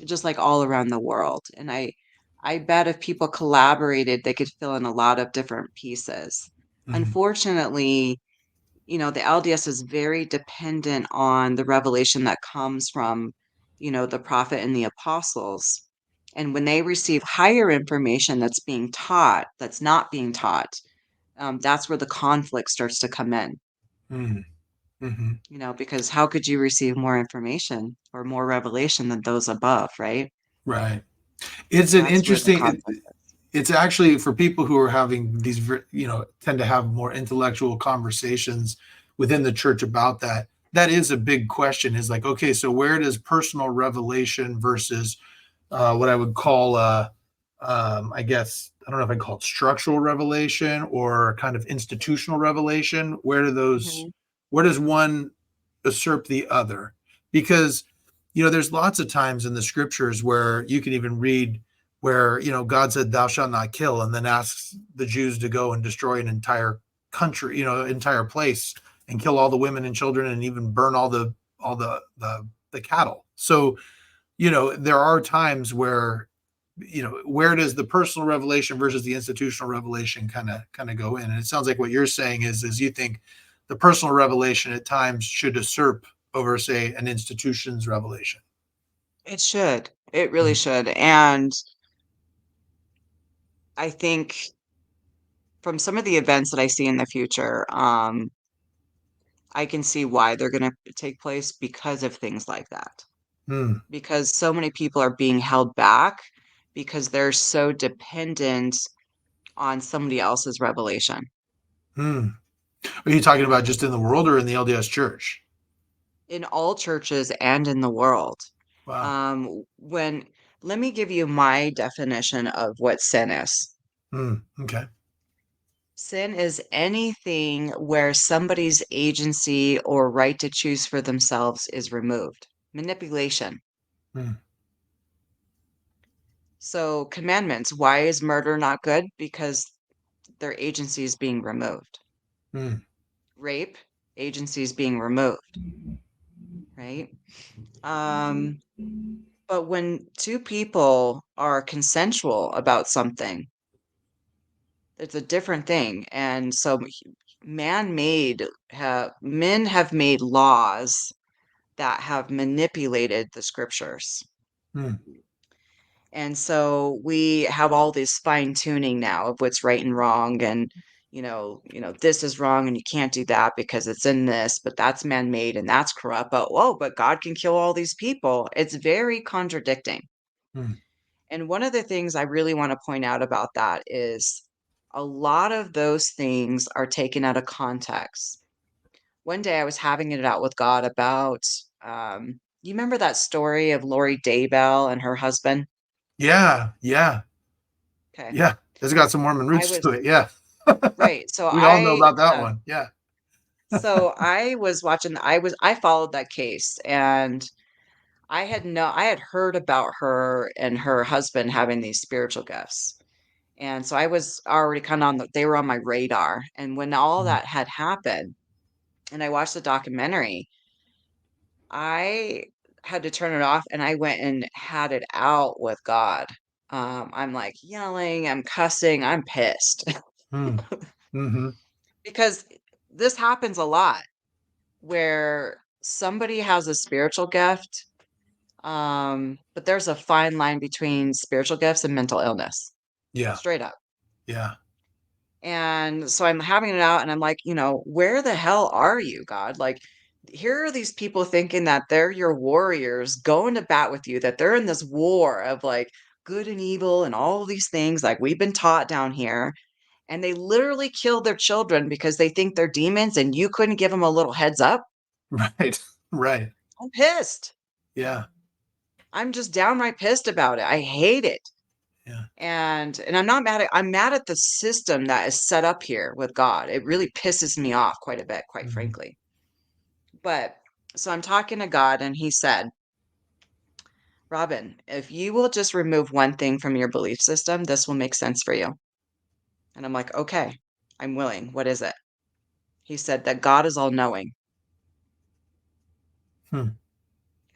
just like all around the world. And I bet if people collaborated, they could fill in a lot of different pieces. mhm, Unfortunately, the LDS is very dependent on the revelation that comes from, the prophet and the apostles. And when they receive higher information that's not being taught, that's where the conflict starts to come in, mhm, mhm. because how could you receive more information or more revelation than those above, right? Right. It's an That's where the interesting. conflict is. It's actually for people who are having these, tend to have more intellectual conversations within the church about that. That is a big question. Is like, okay, so where does personal revelation versus what I would call, I guess, I don't know if I call it structural revelation or kind of institutional revelation. Mhm, Where does one usurp the other? Because, there's lots of times in the scriptures where you can even read where, God said, thou shalt not kill, and then asks the Jews to go and destroy an entire country, entire place and kill all the women and children and even burn all the cattle. So, there are times where where does the personal revelation versus the institutional revelation kind of go in, and it sounds like what you're saying is you think the personal revelation at times should usurp over, say, an institution's revelation. it should. It really Mhm. should, and I think from some of the events that I see in the future, I can see why they're gonna take place because of things like that. Hmm. Because so many people are being held back because they're so dependent on somebody else's revelation, Hmm. Are you talking you know, about just in the world or in the LDS church? in all churches and in the world. Wow. When Let me give you my definition of what sin is. Hmm. Okay. Sin is anything where somebody's agency or right to choose for themselves is removed. Manipulation. Hmm. So, commandments. Why is murder not good? Because their agency is being removed. Hmm. Rape, agency is being removed, right? Um, but when two people are consensual about something, it's a different thing. And so, men have made laws that have manipulated the scriptures. Hmm. And so we have all this fine tuning now of what's right and wrong and this is wrong and you can't do that because it's in this, but that's man-made and that's corrupt. But whoa, but God can kill all these people. It's very contradicting. Hmm. And one of the things I really want to point out about that is a lot of those things are taken out of context. One day I was having it out with God about you remember that story of Lori Daybell and her husband? Yeah. Yeah. Okay. Yeah. It's got some Mormon I roots was to it. Yeah. right. So We all know I about that one. Yeah. so I was watching I followed that case and I had heard about her and her husband having these spiritual gifts. And so I was already kind of they were on my radar. And when all Hmm. that had happened and I watched the documentary, I had to turn it off, and I went and had it out with God. I'm like yelling, I'm cussing, I'm pissed Mm. Mm-hmm. because this happens a lot where somebody has a spiritual gift, but there's a fine line between spiritual gifts and mental illness, Yeah. straight up. Yeah. And so I'm having it out and I'm like, where the hell are you, God? Like, here are these people thinking that they're your warriors going to bat with you, that they're in this war of like good and evil and all these things like we've been taught down here. And they literally killed their children because they think they're demons and you couldn't give them a little heads up. Right. Right. I'm pissed. Yeah. I'm just downright pissed about it. I hate it. Yeah. And I'm mad at the system that is set up here with God. It really pisses me off quite a bit, quite Mm-hmm. frankly. But so I'm talking to God and he said, "Robyn, if you will just remove one thing from your belief system, this will make sense for you." And I'm like, "Okay, I'm willing. What is it?" He said that God is all knowing. Hmm.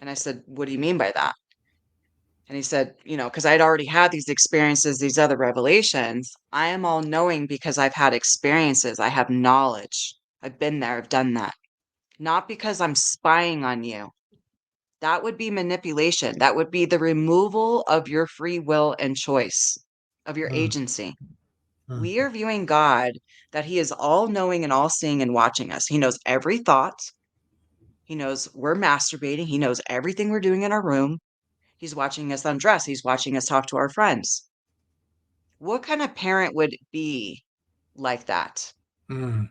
And I said, "What do you mean by that?" And he said, because I'd already had these experiences, these other revelations. I am all knowing because I've had experiences. I have knowledge. I've been there. I've done that. Not because I'm spying on you. That would be manipulation. That would be the removal of your free will and choice, of your Mm. agency. Mm. We are viewing God that He is all knowing and all seeing and watching us. He knows every thought. He knows we're masturbating. He knows everything we're doing in our room. He's watching us undress. He's watching us talk to our friends. What kind of parent would be like that? Mm.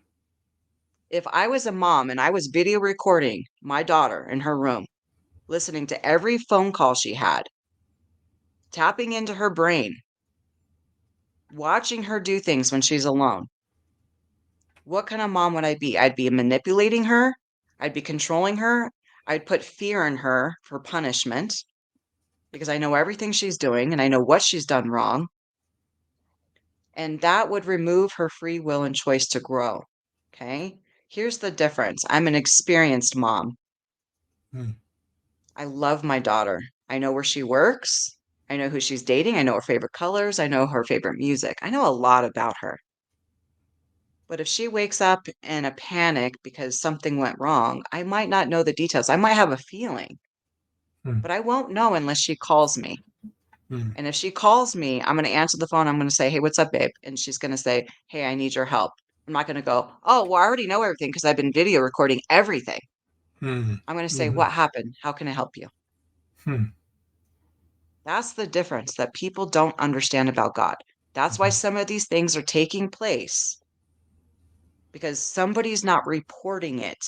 If I was a mom and I was video recording my daughter in her room, listening to every phone call she had, tapping into her brain, watching her do things when she's alone, what kind of mom would I be? I'd be manipulating her. I'd be controlling her. I'd put fear in her for punishment because I know everything she's doing and I know what she's done wrong. And that would remove her free will and choice to grow. Okay. Here's the difference. I'm an experienced mom. Mm. I love my daughter. I know where she works. I know who she's dating. I know her favorite colors. I know her favorite music. I know a lot about her. But if she wakes up in a panic because something went wrong, I might not know the details. I might have a feeling, Mm. but I won't know unless she calls me. Mm. And if she calls me, I'm going to answer the phone. I'm going to say, "Hey, what's up, babe?" And she's going to say, "Hey, I need your help." I'm not going to go, "Oh, well, I already know everything because I've been video recording everything." Mm. I'm going to say, Mhm. "What happened? How can I help you?" Hmm. That's the difference that people don't understand about God. That's why Mhm. some of these things are taking place because somebody's not reporting it.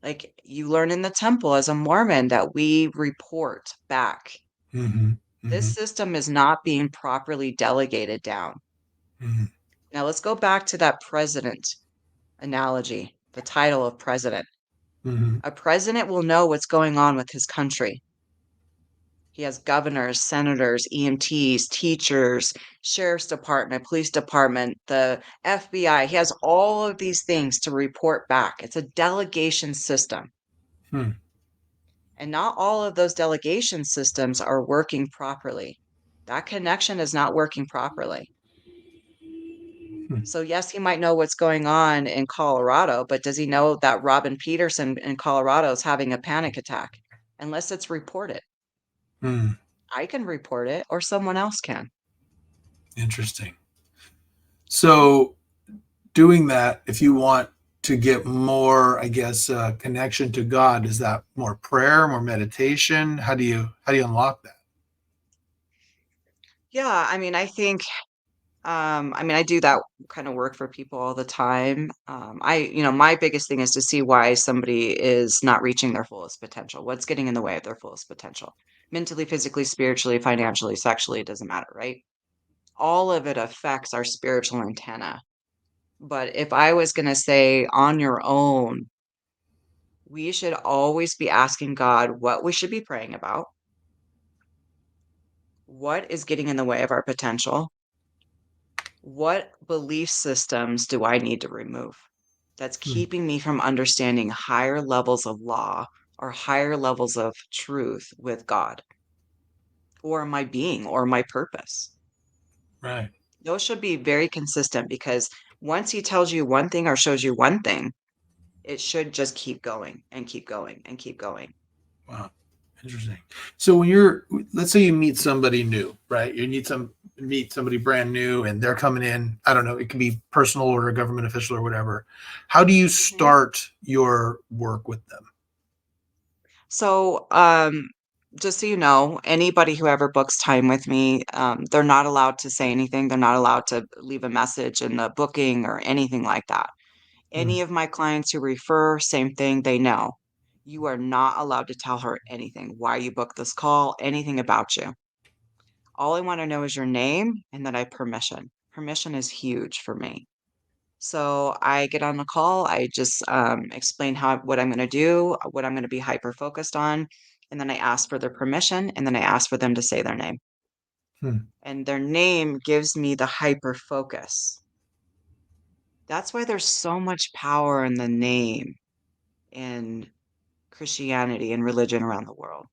Like you learn in the temple as a Mormon that we report back. Mhm. This Mhm. system is not being properly delegated down. Mhm. Now let's go back to that president analogy, the title of president. Mhm. A president will know what's going on with his country. He has governors, senators, EMTs, teachers, sheriff's department, police department, the FBI. He has all of these things to report back. It's a delegation system. Hmm. And not all of those delegation systems are working properly. That connection is not working properly. Hmm. So, yes, he might know what's going on in Colorado, but does he know that Robyn Peterson in Colorado is having a panic attack? Unless it's reported. Hmm. I can report it or someone else can. Interesting. So, doing that, if you want to get more, I guess, connection to God, is that more prayer, more meditation? How do you unlock that? Yeah, I mean, I think I do that kind of work for people all the time. My biggest thing is to see why somebody is not reaching their fullest potential. What's getting in the way of their fullest potential? Mentally, physically, spiritually, financially, sexually, it doesn't matter, right? All of it affects our spiritual antenna. But if I was going to say on your own, we should always be asking God what we should be praying about, what is getting in the way of our potential, what belief systems do I need to remove that's Hmm. keeping me from understanding higher levels of law or higher levels of truth with God or my being or my purpose. Right. Those should be very consistent because once he tells you one thing or shows you one thing, it should just keep going and keep going and keep going. Wow. Interesting. So when let's say you meet somebody new, right? You meet somebody brand new and they're coming in, I don't know, it can be personal or a government official or whatever. How do you Mhm. start your work with them? So, just so you know, anybody who ever books time with me, they're not allowed to say anything. They're not allowed to leave a message in the booking or anything like that. Hmm. Any of my clients who refer, same thing, they know. You are not allowed to tell her anything, why you booked this call, anything about you. All I want to know is your name and that I permission. Permission is huge for me. So I get on the call. I just explain what I'm going to do, what I'm going to be hyper focused on, and then I ask for their permission, and then I ask for them to say their name. Hmm. And their name gives me the hyper focus. That's why there's so much power in the name in Christianity and religion around the world.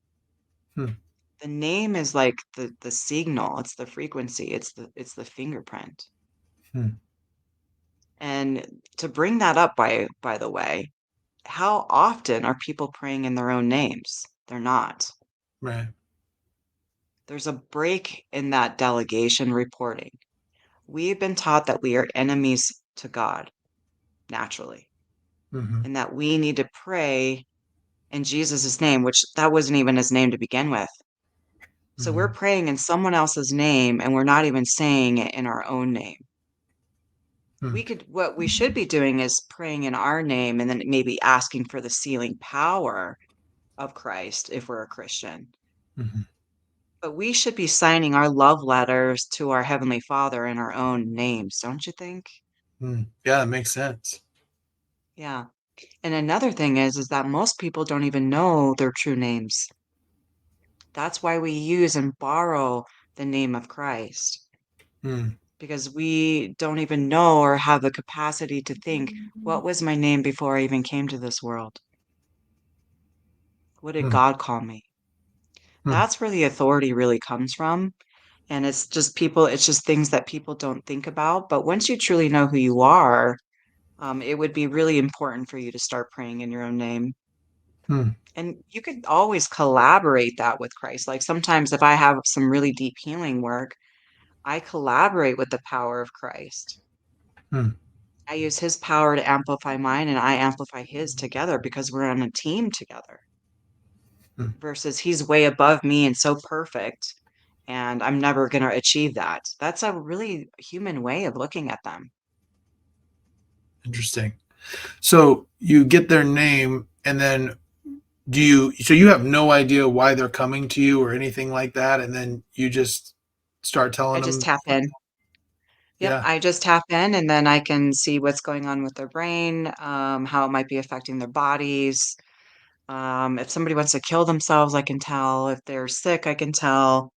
Hmm. The name is like the signal. It's the frequency. It's the fingerprint. Hmm. And to bring that up, by the way, how often are people praying in their own names? They're not. Right. There's a break in that delegation reporting. We've been taught that we are enemies to God naturally, Hmm. and that we need to pray in Jesus' name, which that wasn't even his name to begin with. So we're Hmm. praying in someone else's name and we're not even saying it in our own name. Hmm. What we should be doing is praying in our name and then maybe asking for the sealing power of Christ if we're a Christian. Hmm. But we should be signing our love letters to our Heavenly Father in our own names, don't you think? Hmm. Yeah, that makes sense. Yeah. And another thing is that most people don't even know their true names. That's why we use and borrow the name of Christ, Hmm. because we don't even know or have the capacity to think, what was my name before I even came to this world? What did Hmm. God call me? Hmm. That's where the authority really comes from. And it's just things that people don't think about. But once you truly know who you are, it would be really important for you to start praying in your own name. Hmm. And you could always collaborate that with Christ. Like sometimes if I have some really deep healing work, I collaborate with the power of Christ. Hmm. I use his power to amplify mine and I amplify his together because we're on a team together Hmm. versus he's way above me and so perfect and I'm never going to achieve that. That's a really human way of looking at them. Interesting. So you get their name, and then so you have no idea why they're coming to you or anything like that, and then you just start I telling just them, tap in. Yep, yeah. I just tap in and then I can see what's going on with their brain, how it might be affecting their bodies. If somebody wants to kill themselves, I can tell. If they're sick, I can tell.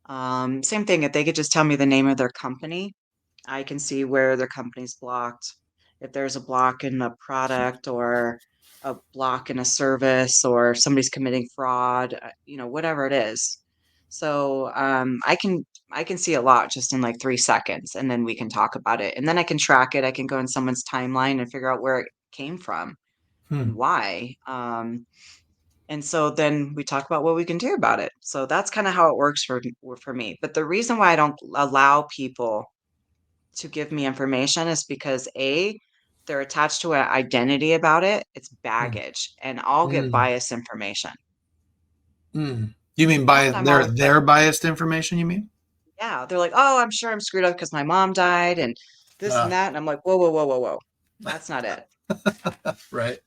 Same thing, if they could just tell me the name of their company, I can see where their company's blocked. If there's a block in a product or a block in a service or somebody's committing fraud, whatever it is. So I can see a lot just in like 3 seconds, and then we can talk about it, and then I can track it. I can go in someone's timeline and figure out where it came from Hmm. and why. And so then we talk about what we can do about it. So that's kind of how it works for me. But the reason why I don't allow people to give me information is because they're attached to an identity about it. It's Hmm. baggage, and I'll get Hmm. biased information. Hmm. You mean And I'm always like, their biased information? You mean? yeah, they're like, oh, I'm sure I'm screwed up because my mom died and this and Uh, that. And I'm like, whoa, whoa, whoa, whoa, whoa. That's not it. right.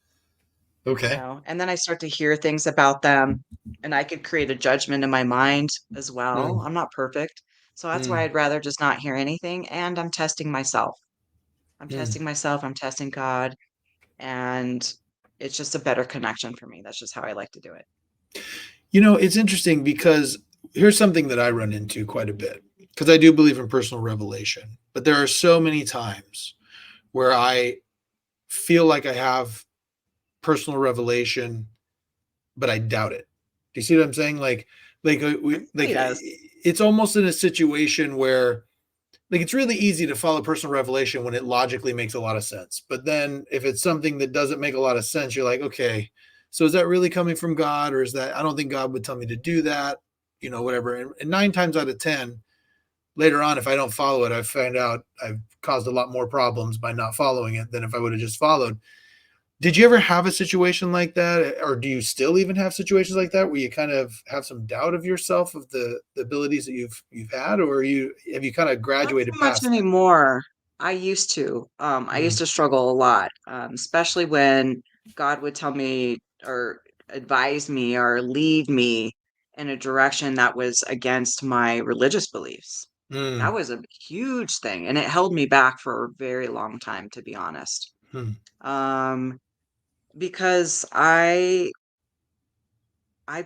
Okay. And then I start to hear things about them and I could create a judgment in my mind as well. Hmm. I'm not perfect. So that's why Hmm. I'd rather just not hear anything. And I'm testing myself. I'm Hmm. testing myself. I'm testing God. And it's just a better connection for me. That's just how I like to do it. It's interesting because here's something that I run into quite a bit because I do believe in personal revelation, but there are so many times where I feel like I have personal revelation but I doubt it. Do you see what I'm saying? He does. It's almost in a situation where like it's really easy to follow personal revelation when it logically makes a lot of sense. But then if it's something that doesn't make a lot of sense, you're like, okay, so is that really coming from God, or is that I don't think God would tell me to do that, whatever. And 9 times out of 10, later on, if I don't follow it, I find out I've caused a lot more problems by not following it than if I would have just followed. Did you ever have a situation like that, or do you still even have situations like that where you kind of have some doubt of yourself, of the abilities that you've had, or have you kind of Not graduated so much past that? anymore. I used to. I used Mm, to struggle a lot, especially when God would tell me or advise me or lead me in a direction that was against my religious beliefs. That mm, was a huge thing, and it held me back for a very long time, to be honest. mm, Um, because I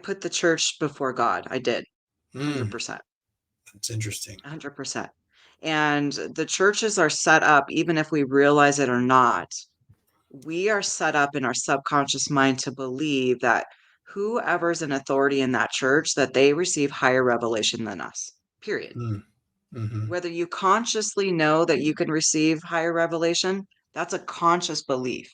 put the church before God. I did, mm. 100%. That's interesting. 100%. And the churches are set up, even if we realize it or not, we are set up in our subconscious mind to believe that whoever's an authority in that church, that they receive higher revelation than us, period. Mm, hmm. Whether you consciously know that you can receive higher revelation, that's a conscious belief.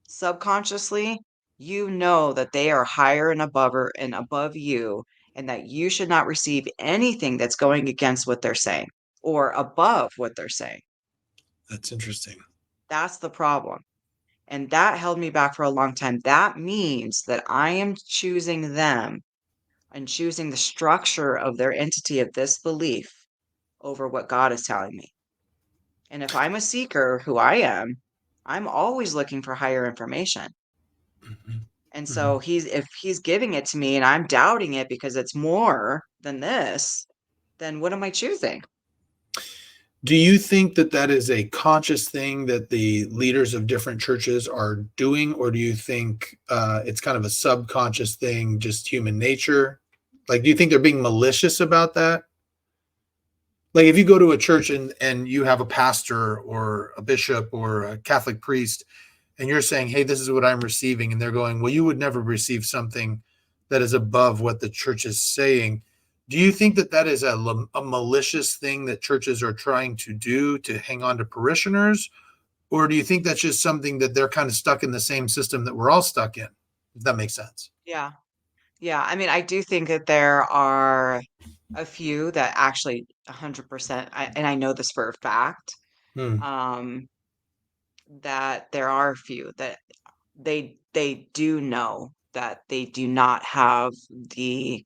Subconsciously, you know that they are higher and above her and above you, and that you should not receive anything that's going against what they're saying or above what they're saying. That's interesting. That's the problem. And that held me back for a long time. That means that I am choosing them and choosing the structure of their entity of this belief over what God is telling me. And if I'm a seeker, who I am, I'm always looking for higher information. Hmm. And Hmm. so if he's giving it to me and I'm doubting it because it's more than this, then what am I choosing? Do you think that that is a conscious thing that the leaders of different churches are doing, or do you think it's kind of a subconscious thing, just human nature? Like, do you think they're being malicious about that? Like, if you go to a church and you have a pastor or a bishop or a Catholic priest, and you're saying, "Hey, this is what I'm receiving," and they're going, "Well, you would never receive something that is above what the church is saying." Do you think that that is a malicious thing that churches are trying to do to hang on to parishioners, or do you think that's just something that they're kind of stuck in the same system that we're all stuck in? If that makes sense. Yeah. Yeah. I mean, I do think that there are a few that actually 100%, and I know this for a fact, Hmm. um, that there are a few that they do know that they do not have the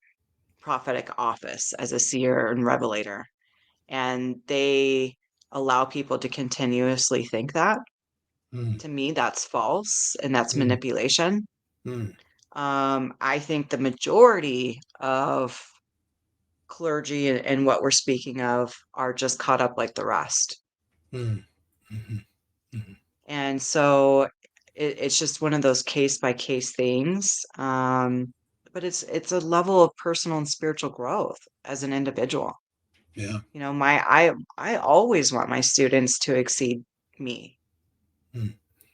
prophetic office as a seer and revelator, and they allow people to continuously think that. Hmm. To me, that's false and that's Hmm. manipulation. Hmm. I think the majority of clergy and what we're speaking of are just caught up like the rest. Hmm. Hmm. Hmm. And so it's just one of those case by case things. But it's a level of personal and spiritual growth as an individual. Yeah. You know, I always want my students to exceed me. Hmm.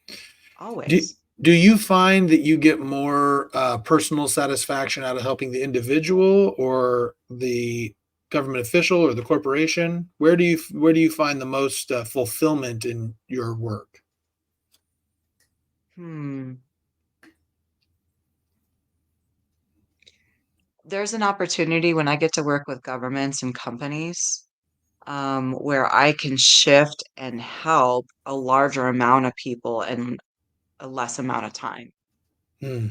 Do Always. do you find that you get more personal satisfaction out of helping the individual or the government official or the corporation? Where do you find the most fulfillment in your work? Hmm. There's an opportunity when I get to work with governments and companies, where I can shift and help a larger amount of people in a less amount of time. Hmm.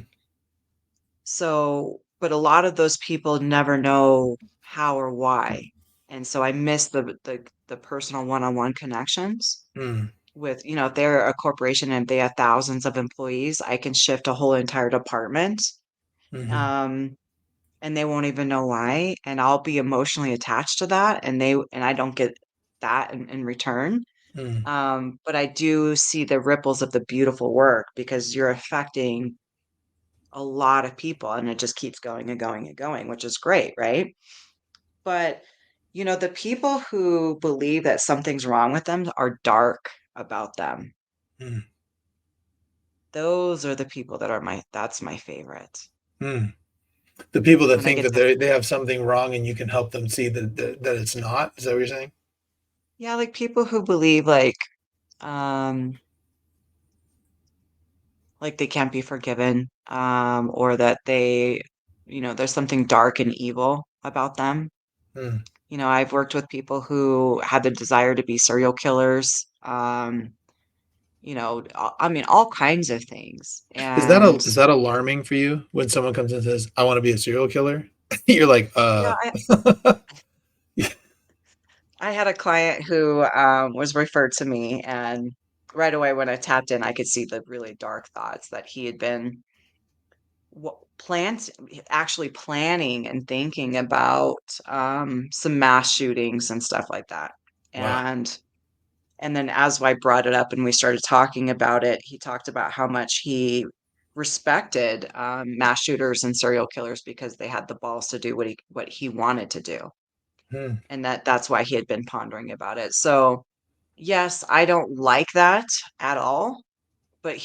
So, but a lot of those people never know how or why. And so I miss the personal one-on-one connections Hmm. with, if they're a corporation and they have thousands of employees, I can shift a whole entire department. Hmm. Um, and they won't even know why, and I'll be emotionally attached to that, and I don't get that in return. Hmm. But I do see the ripples of the beautiful work because you're affecting a lot of people, and it just keeps going and going and going, which is great, right? But, the people who believe that something's wrong with them are dark about them. Hmm. Those are the people that are that's my favorite. Hmm. The people that when I think get that to they have something wrong and you can help them see that it's not. Is that what you're saying? yeah, like people who believe um like they can't be forgiven, or that there's something dark and evil about them. Hmm. I've worked with people who had the desire to be serial killers, I mean, all kinds of things. And Is that alarming for you when someone comes in and says, "I want to be a serial killer"? You're like, yeah, I had a client who was referred to me, and right away when I tapped in, I could see the really dark thoughts that he had been actually planning and thinking about some mass shootings and stuff like that. wow. And then as I brought it up and we started talking about it, he talked about how much he respected mass shooters and serial killers because they had the balls to do what he wanted to do, Hmm. and that's why he had been pondering about it. So yes, I don't like that at all, but Hmm.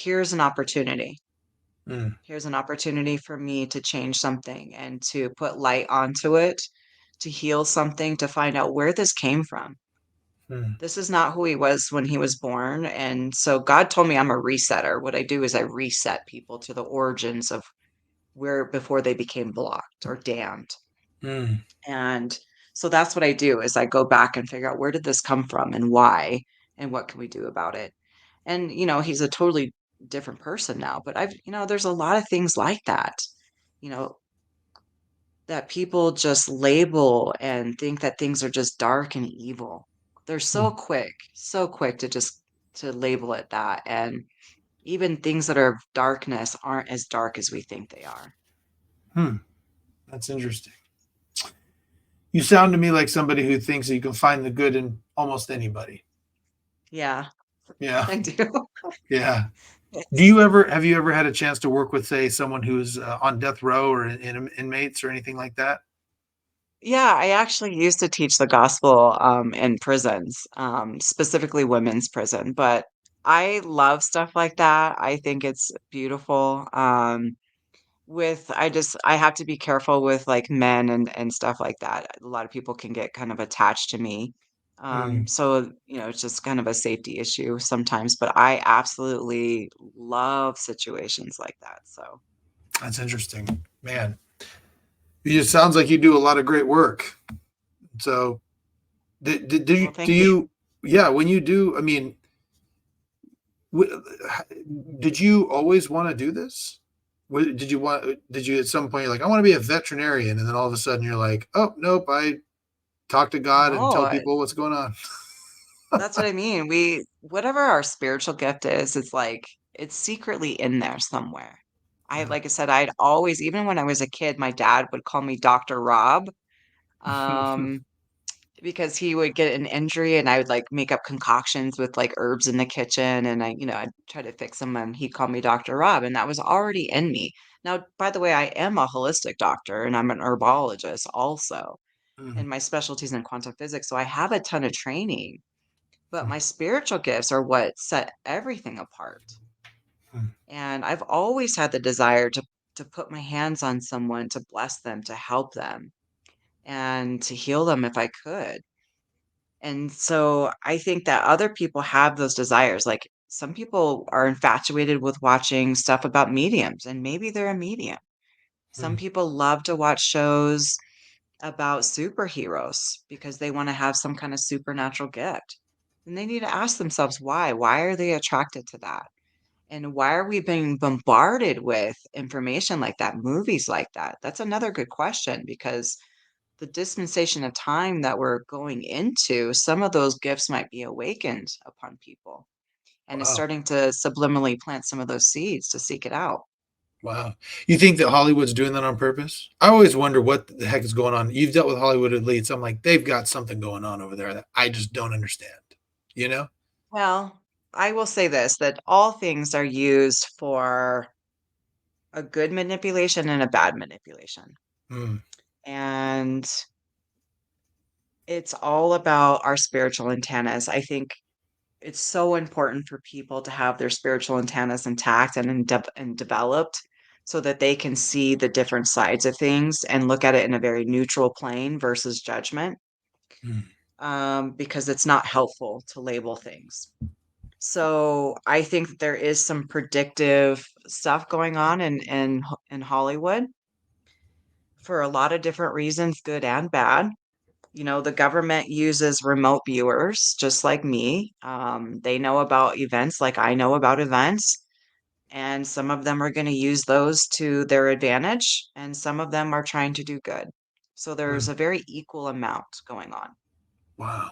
here's an opportunity for me to change something and to put light onto it, to heal something, to find out where this came from. Hmm. This is not who he was when he was born. And so God told me I'm a resetter. What I do is I reset people to the origins of where before they became blocked or damned. Hmm. And so that's what I do is I go back and figure out where did this come from and why and what can we do about it. And he's a totally different person now, but there's a lot of things like that. You know, that people just label and think that things are just dark and evil. They're Hmm. so quick to label it that. And even things that are of darkness aren't as dark as we think they are. Hmm. That's interesting. You sound to me like somebody who thinks that you can find the good in almost anybody. Yeah, Yeah. I do. Yeah. It's Have you ever had a chance to work with, say, someone who's on death row or inmates or anything like that? Yeah, I actually used to teach the gospel in prisons, specifically women's prison, but I love stuff like that. I think it's beautiful. I have to be careful with like men and stuff like that. A lot of people can get kind of attached to me. Hmm. So it's just kind of a safety issue sometimes, but I absolutely love situations like that. So, That's interesting, man. It sounds like you do a lot of great work. So, well, do thank you. you? Yeah, when you do, I mean, w- did you always want to do this? Did you want? Did you at some point you're like, I want to be a veterinarian, and then all of a sudden you're like, oh nope, I talk to God and tell No, people what's going on. that's what I mean. Whatever our spiritual gift is, it's like it's secretly in there somewhere. Yeah. Like I said, I'd always, even when I was a kid, my dad would call me Dr. Rob. Um, because he would get an injury and I would like make up concoctions with like herbs in the kitchen and I'd try to fix them and he'd call me Dr. Rob and that was already in me. Now, by the way, I am a holistic doctor and I'm an herbologist also. Mhm. And my specialty is in quantum physics. So I have a ton of training, but my spiritual gifts are what set everything apart. Mhm. And I've always had the desire to put my hands on someone, to bless them, to help them, and to heal them if I could. And so I think that other people have those desires. Like some people are infatuated with watching stuff about mediums, and maybe they're a medium. Some Mhm. people love to watch shows about superheroes because they want to have some kind of supernatural gift. And they need to ask themselves why. Why are they attracted to that? And why are we being bombarded with information like that, movies like that? That's another good question because the dispensation of time that we're going into, some of those gifts might be awakened upon people. And it's Wow. starting to subliminally plant some of those seeds to seek it out. Wow. You think that Hollywood's doing that on purpose? I always wonder what the heck is going on. You've dealt with Hollywood elites. I'm like, they've got something going on over there that I just don't understand. You know? Well, I will say this that all things are used for a good manipulation and a bad manipulation. Mm. And it's all about our spiritual antennas. I think it's so important for people to have their spiritual antennas intact and developed so that they can see the different sides of things and look at it in a very neutral plane versus judgment, Mm. because it's not helpful to label things. So I think that there is some predictive stuff going on in Hollywood for a lot of different reasons, good and bad. You know, the government uses remote viewers just like me. They know about events like I know about events, and some of them are going to use those to their advantage, and some of them are trying to do good. So there's Mm. a very equal amount going on. Wow.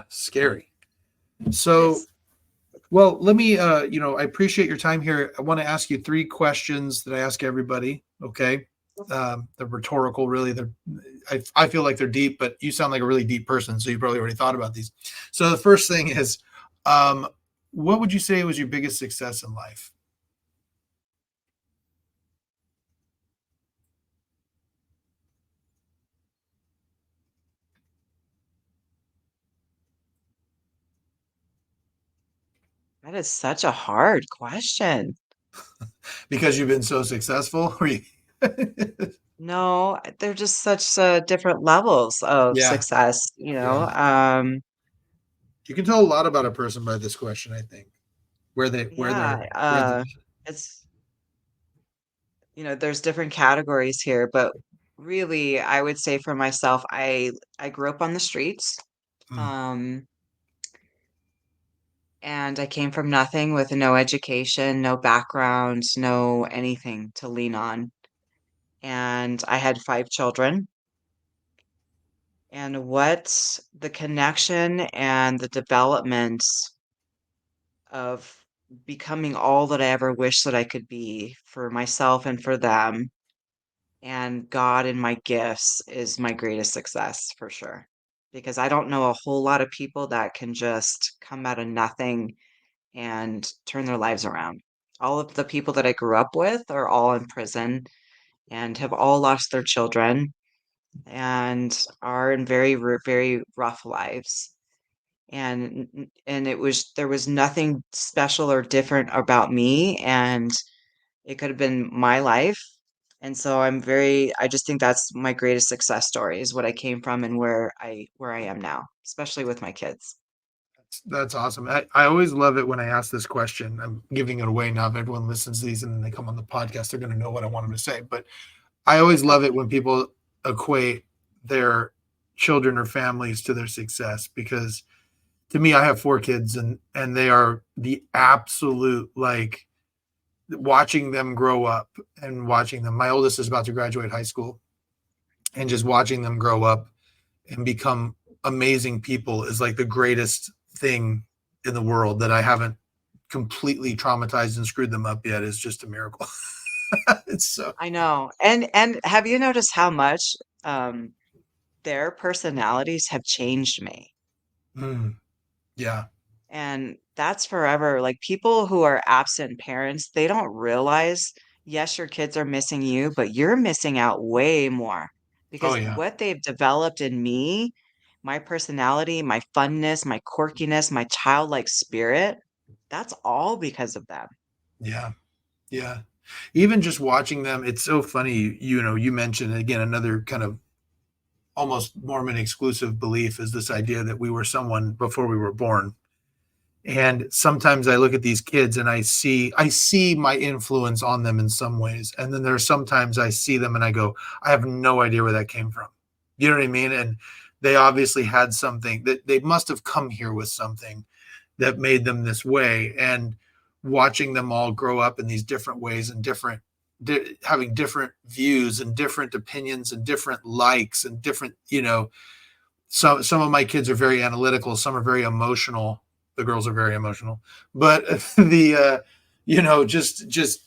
Scary. It So, is. well, let me, I appreciate your time here. I want to ask you three questions that I ask everybody. Okay. They're rhetorical, really. I feel like they're deep, but you sound like a really deep person. So you probably already thought about these. So the first thing is, um, what would you say was your biggest success in life? That is such a hard question. Because you've been so successful? No, they're just such different levels of Yeah. success, Yeah. You can tell a lot about a person by this question, I think. Yeah, Where they're it's, there's different categories here, but really, I would say for myself, I grew up on the streets, mm, um, and I came from nothing with no education, no background, no anything to lean on. And I had 5 children. And what the connection and the development of becoming all that I ever wished that I could be for myself and for them, and God and my gifts is my greatest success for sure. Because I don't know a whole lot of people that can just come out of nothing and turn their lives around. All of the people that I grew up with are all in prison and have all lost their children and are in very rough lives. And there was nothing special or different about me, and it could have been my life. And so I just think that's my greatest success story is what I came from and where I am now, especially with my kids. that's awesome. I always love it when I ask this question. I'm giving it away now. If everyone listens to these and then they come on the podcast, they're going to know what I want them to say. But I always love it when people equate their children or families to their success because to me, I have 4 kids and they are the absolute like watching them grow up and watching them. My oldest is about to graduate high school and just watching them grow up and become amazing people is like the greatest thing in the world that I haven't completely traumatized and screwed them up yet is just a miracle. It's so I know. And have you noticed how much um their personalities have changed me? mm, yeah. And that's forever. Like people who are absent parents, they don't realize, yes, your kids are missing you, but you're missing out way more Oh because yeah. what they've developed in me, my personality, my funness, my quirkiness, my childlike spirit, that's all because of them. Yeah. Yeah. Even just watching them, it's so funny. You mentioned again another kind of almost Mormon exclusive belief is this idea that we were someone before we were born. And sometimes I look at these kids and I see my influence on them in some ways. And then there's sometimes I see them and I go, I have no idea where that came from. You know what I mean? And they obviously had something that they must have come here with something that made them this way. And watching them all grow up in these different ways and having different views and different opinions and different likes and different, some of my kids are very analytical, some are very emotional. The girls are very emotional, but the just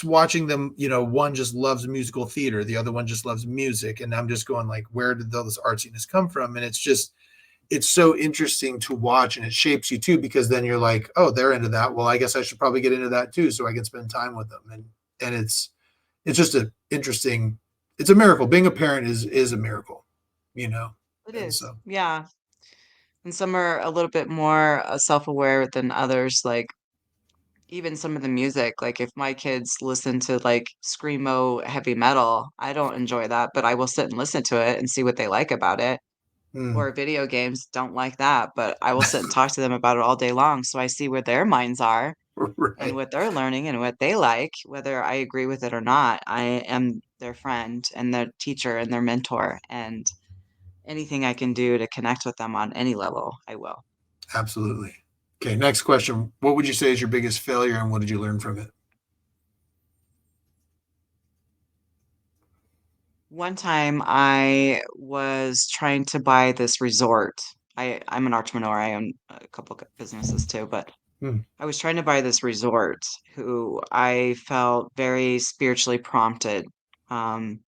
watching them, one just loves musical theater, the other one just loves music, and I'm just going like, where did all this artsiness come from? And it's so interesting to watch, and it shapes you too because then you're like, oh, they're into that. Well, I guess I should probably get into that too, so I can spend time with them. And it's just a interesting. It's a miracle. Being a parent is a miracle, you know. It And is. so Yeah. And some are a little bit more self-aware than others. Like even some of the music, like if my kids listen to like screamo heavy metal, I don't enjoy that, but I will sit and listen to it and see what they like about it. Mm. Or video games, don't like that, but I will sit and talk to them about it all day long, so I see where their minds are and Right. what they're learning and what they like, whether I agree with it or not. I am their friend and their teacher and their mentor, and anything I can do to connect with them on any level, I will. Absolutely. Okay, next question. What would you say is your biggest failure and what did you learn from it? One time I was trying to buy this resort. I'm an entrepreneur. I own a couple businesses too, but Hmm. I was trying to buy this resort who I felt very spiritually prompted um,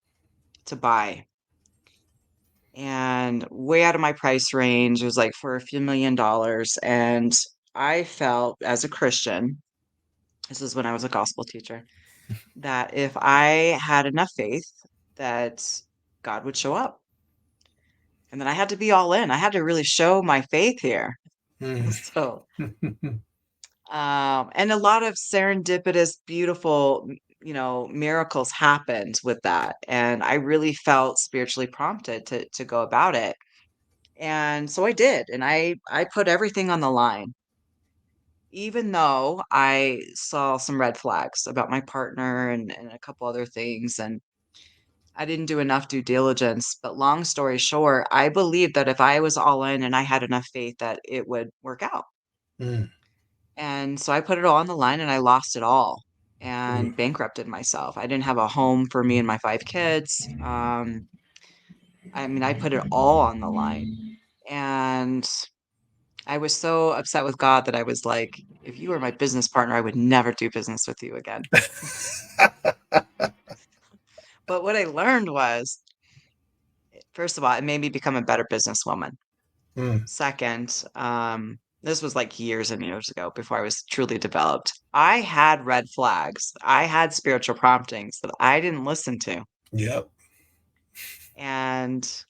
to buy. And way out of my price range. It was like for a few $1 million. And I felt as a Christian, this is when I was a gospel teacher, that if I had enough faith, that God would show up. And then I had to be all in. I had to really show my faith here. Hmm. So, and a lot of serendipitous, beautiful, miracles happened with that. And I really felt spiritually prompted to go about it. And so I did, and I put everything on the line, even though I saw some red flags about my partner and a couple other things, and I didn't do enough due diligence. But long story short, I believed that if I was all in and I had enough faith that it would work out. Hmm. And so I put it all on the line and I lost it all Ooh. and bankrupted myself. I didn't have a home for me and my 5 kids. I mean, I put it all on the line. And I was so upset with God that I was like, "If you were my business partner, I would never do business with you again." But what I learned was, first of all, it made me become a better businesswoman. Hmm. Second, this was like years and years ago before I was truly developed. I had red flags. I had spiritual promptings that I didn't listen to. Yep. And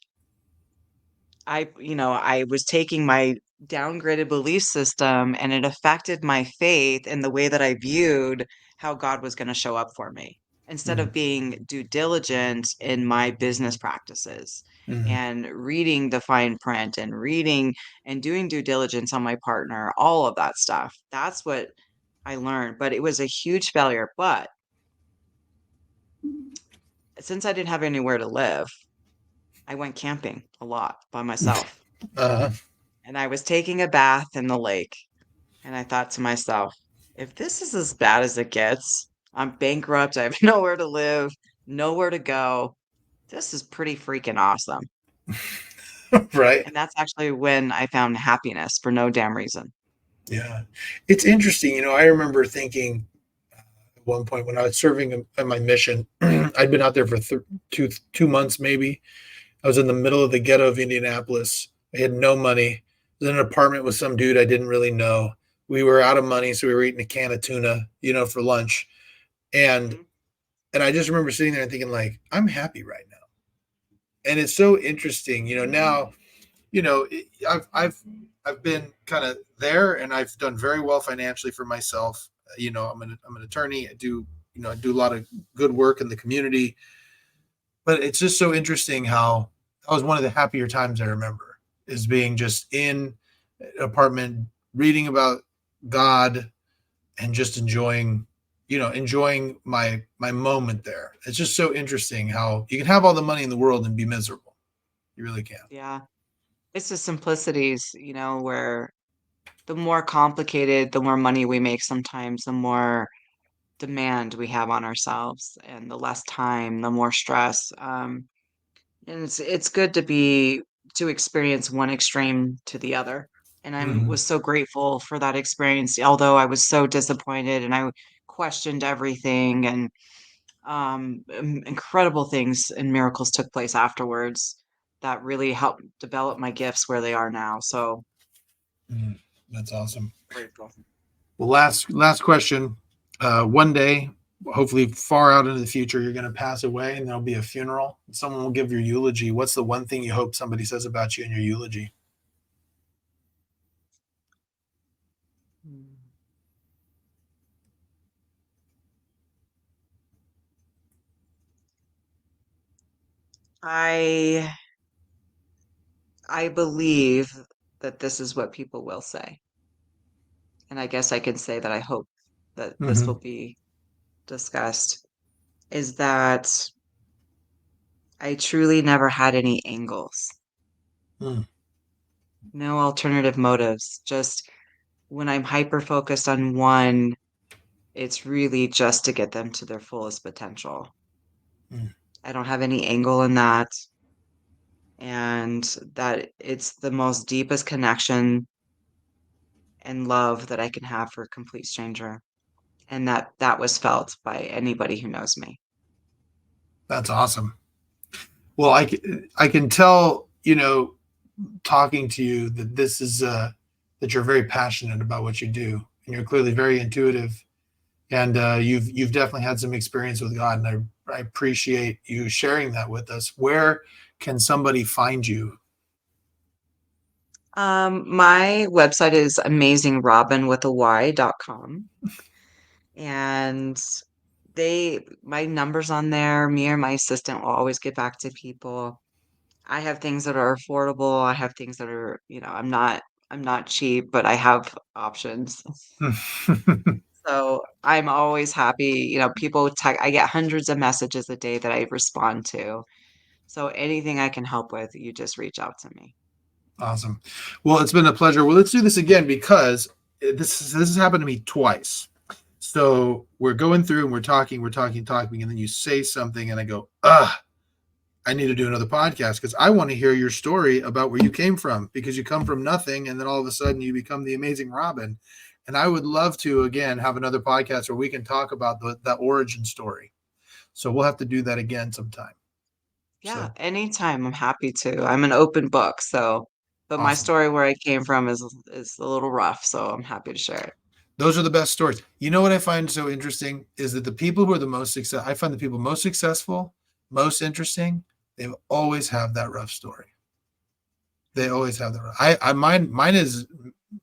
I was taking my downgraded belief system and it affected my faith in the way that I viewed how God was going to show up for me. Instead Hmm. of being due diligent in my business practices Hmm. and reading the fine print and reading and doing due diligence on my partner, all of that stuff. That's what I learned. But it was a huge failure. But since I didn't have anywhere to live, I went camping a lot by myself. Uh, And I was taking a bath in the lake, and I thought to myself, if this is as bad as it gets, I'm bankrupt, I have nowhere to live, nowhere to go. This is pretty freaking awesome. right. And that's actually when I found happiness for no damn reason. Yeah. It's interesting. I remember thinking at one point when I was serving at my mission, I'd been out there for 2 months maybe. I was in the middle of the ghetto of Indianapolis. I had no money. I was in an apartment with some dude I didn't really know. We were out of money, so we were eating a can of tuna, for lunch. And Mhm. and I just remember sitting there and thinking, like, I'm happy right now. And it's so interesting, now, I've been kind of there and I've done very well financially for myself. I'm an attorney. I do a lot of good work in the community. But it's just so interesting how that was one of the happier times I remember is being just in an apartment, reading about God and just enjoying my moment there. It's just so interesting how you can have all the money in the world and be miserable. You really can. Yeah. It's the simplicities, where the more complicated, the more money we make sometimes, the more demand we have on ourselves and the less time, the more stress. And it's good to experience one extreme to the other, and I Hmm. was so grateful for that experience, although I was so disappointed and I questioned everything, and, incredible things and miracles took place afterwards that really helped develop my gifts where they are now, so Mm, that's awesome. grateful. Well, last question. One day, hopefully far out into the future, you're going to pass away, and there'll be a funeral. Someone will give your eulogy. What's the one thing you hope somebody says about you in your eulogy? Mm. I I believe that this is what people will say. And I guess I can say that I hope that this will Hmm. be discussed, is that I truly never had any angles, Mm. no alternative motives. Just when I'm hyper focused on one, it's really just to get them to their fullest potential. Mm. I don't have any angle in that. And that it's the most deepest connection and love that I can have for a complete stranger. And that was felt by anybody who knows me. That's awesome. Well, I can tell, talking to you that this is that you're very passionate about what you do, and you're clearly very intuitive, and you've definitely had some experience with God, and I appreciate you sharing that with us. Where can somebody find you? My website is amazingrobyn.com. And my numbers on there, me or my assistant will always get back to people. I have things that are affordable. I have things that are, I'm not cheap, but I have options. So I'm always happy. People I get hundreds of messages a day that I respond to. So anything I can help with, you just reach out to me. Awesome. Well, it's been a pleasure. Well, let's do this again because this has happened to me twice. So we're going through and we're talking, and then you say something, and I go, I need to do another podcast because I want to hear your story about where you came from, because you come from nothing and then all of a sudden you become the amazing Robyn. And I would love to, again, have another podcast where we can talk about that origin story. So we'll have to do that again sometime. Yeah, So anytime. I'm happy to. I'm an open book, but my awesome. story where I came from is a little rough, so I'm happy to share it. Those are the best stories. You know what I find so interesting is that the people who are the most successful, I find the people most successful, most interesting, they've always have that rough story. They Mm, always have that.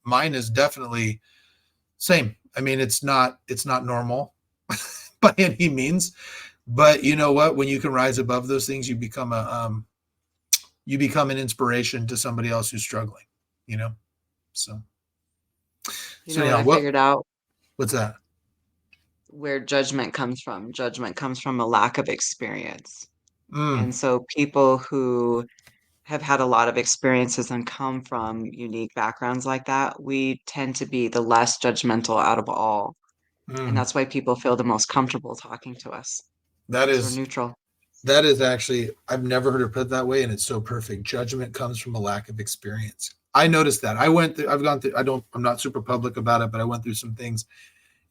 Mine is definitely same. I mean, it's not normal by any means, but you know what? When you can rise above those things, you become an inspiration to somebody else who's struggling. You know, so You so know what yeah. I figured out? What's that? Where judgment comes from. Judgment comes from a lack of experience. Mm, And so people who have had a lot of experiences and come from unique backgrounds like that, we tend to be the less judgmental out of all. And mm. that's why people feel the most comfortable talking to us That because we're is neutral. that is actually, I've never heard it put that way, and it's so perfect. Judgment comes from a lack of experience. I noticed that. I've gone through. I'm not super public about it, but I went through some things.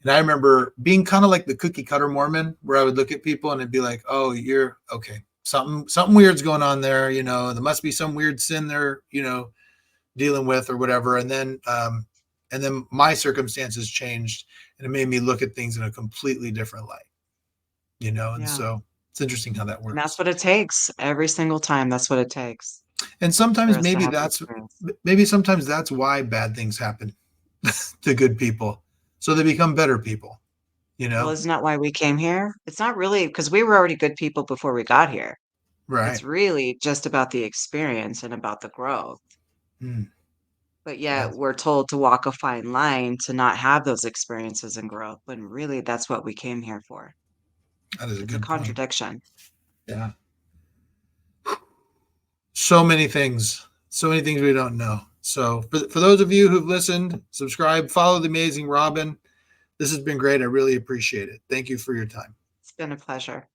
And I remember being kind of like the cookie cutter Mormon, where I would look at people and it'd be like, "Oh, you're okay. Something weird's going on there. There must be some weird sin they're dealing with or whatever." And then my circumstances changed, and it made me look at things in a completely different light. And Yeah. so it's interesting how that And that's works. what it takes every single time. That's what it takes And for sometimes us to have the experience. sometimes that's why bad things happen to good people, so they become better people. You Well, know, isn't that why we came here? It's not really because we were already good people before we got here. right? It's really just about the experience and about the growth. Mm, But yet that's we're told to walk a fine line to not have those experiences and growth, when really that's what we came here for. that is a It's a good point. contradiction. Yeah, so many things we don't know. So for those of you who've listened, subscribe, follow the amazing Robyn. This has been great. I really appreciate it. Thank you for your time. It's been a pleasure.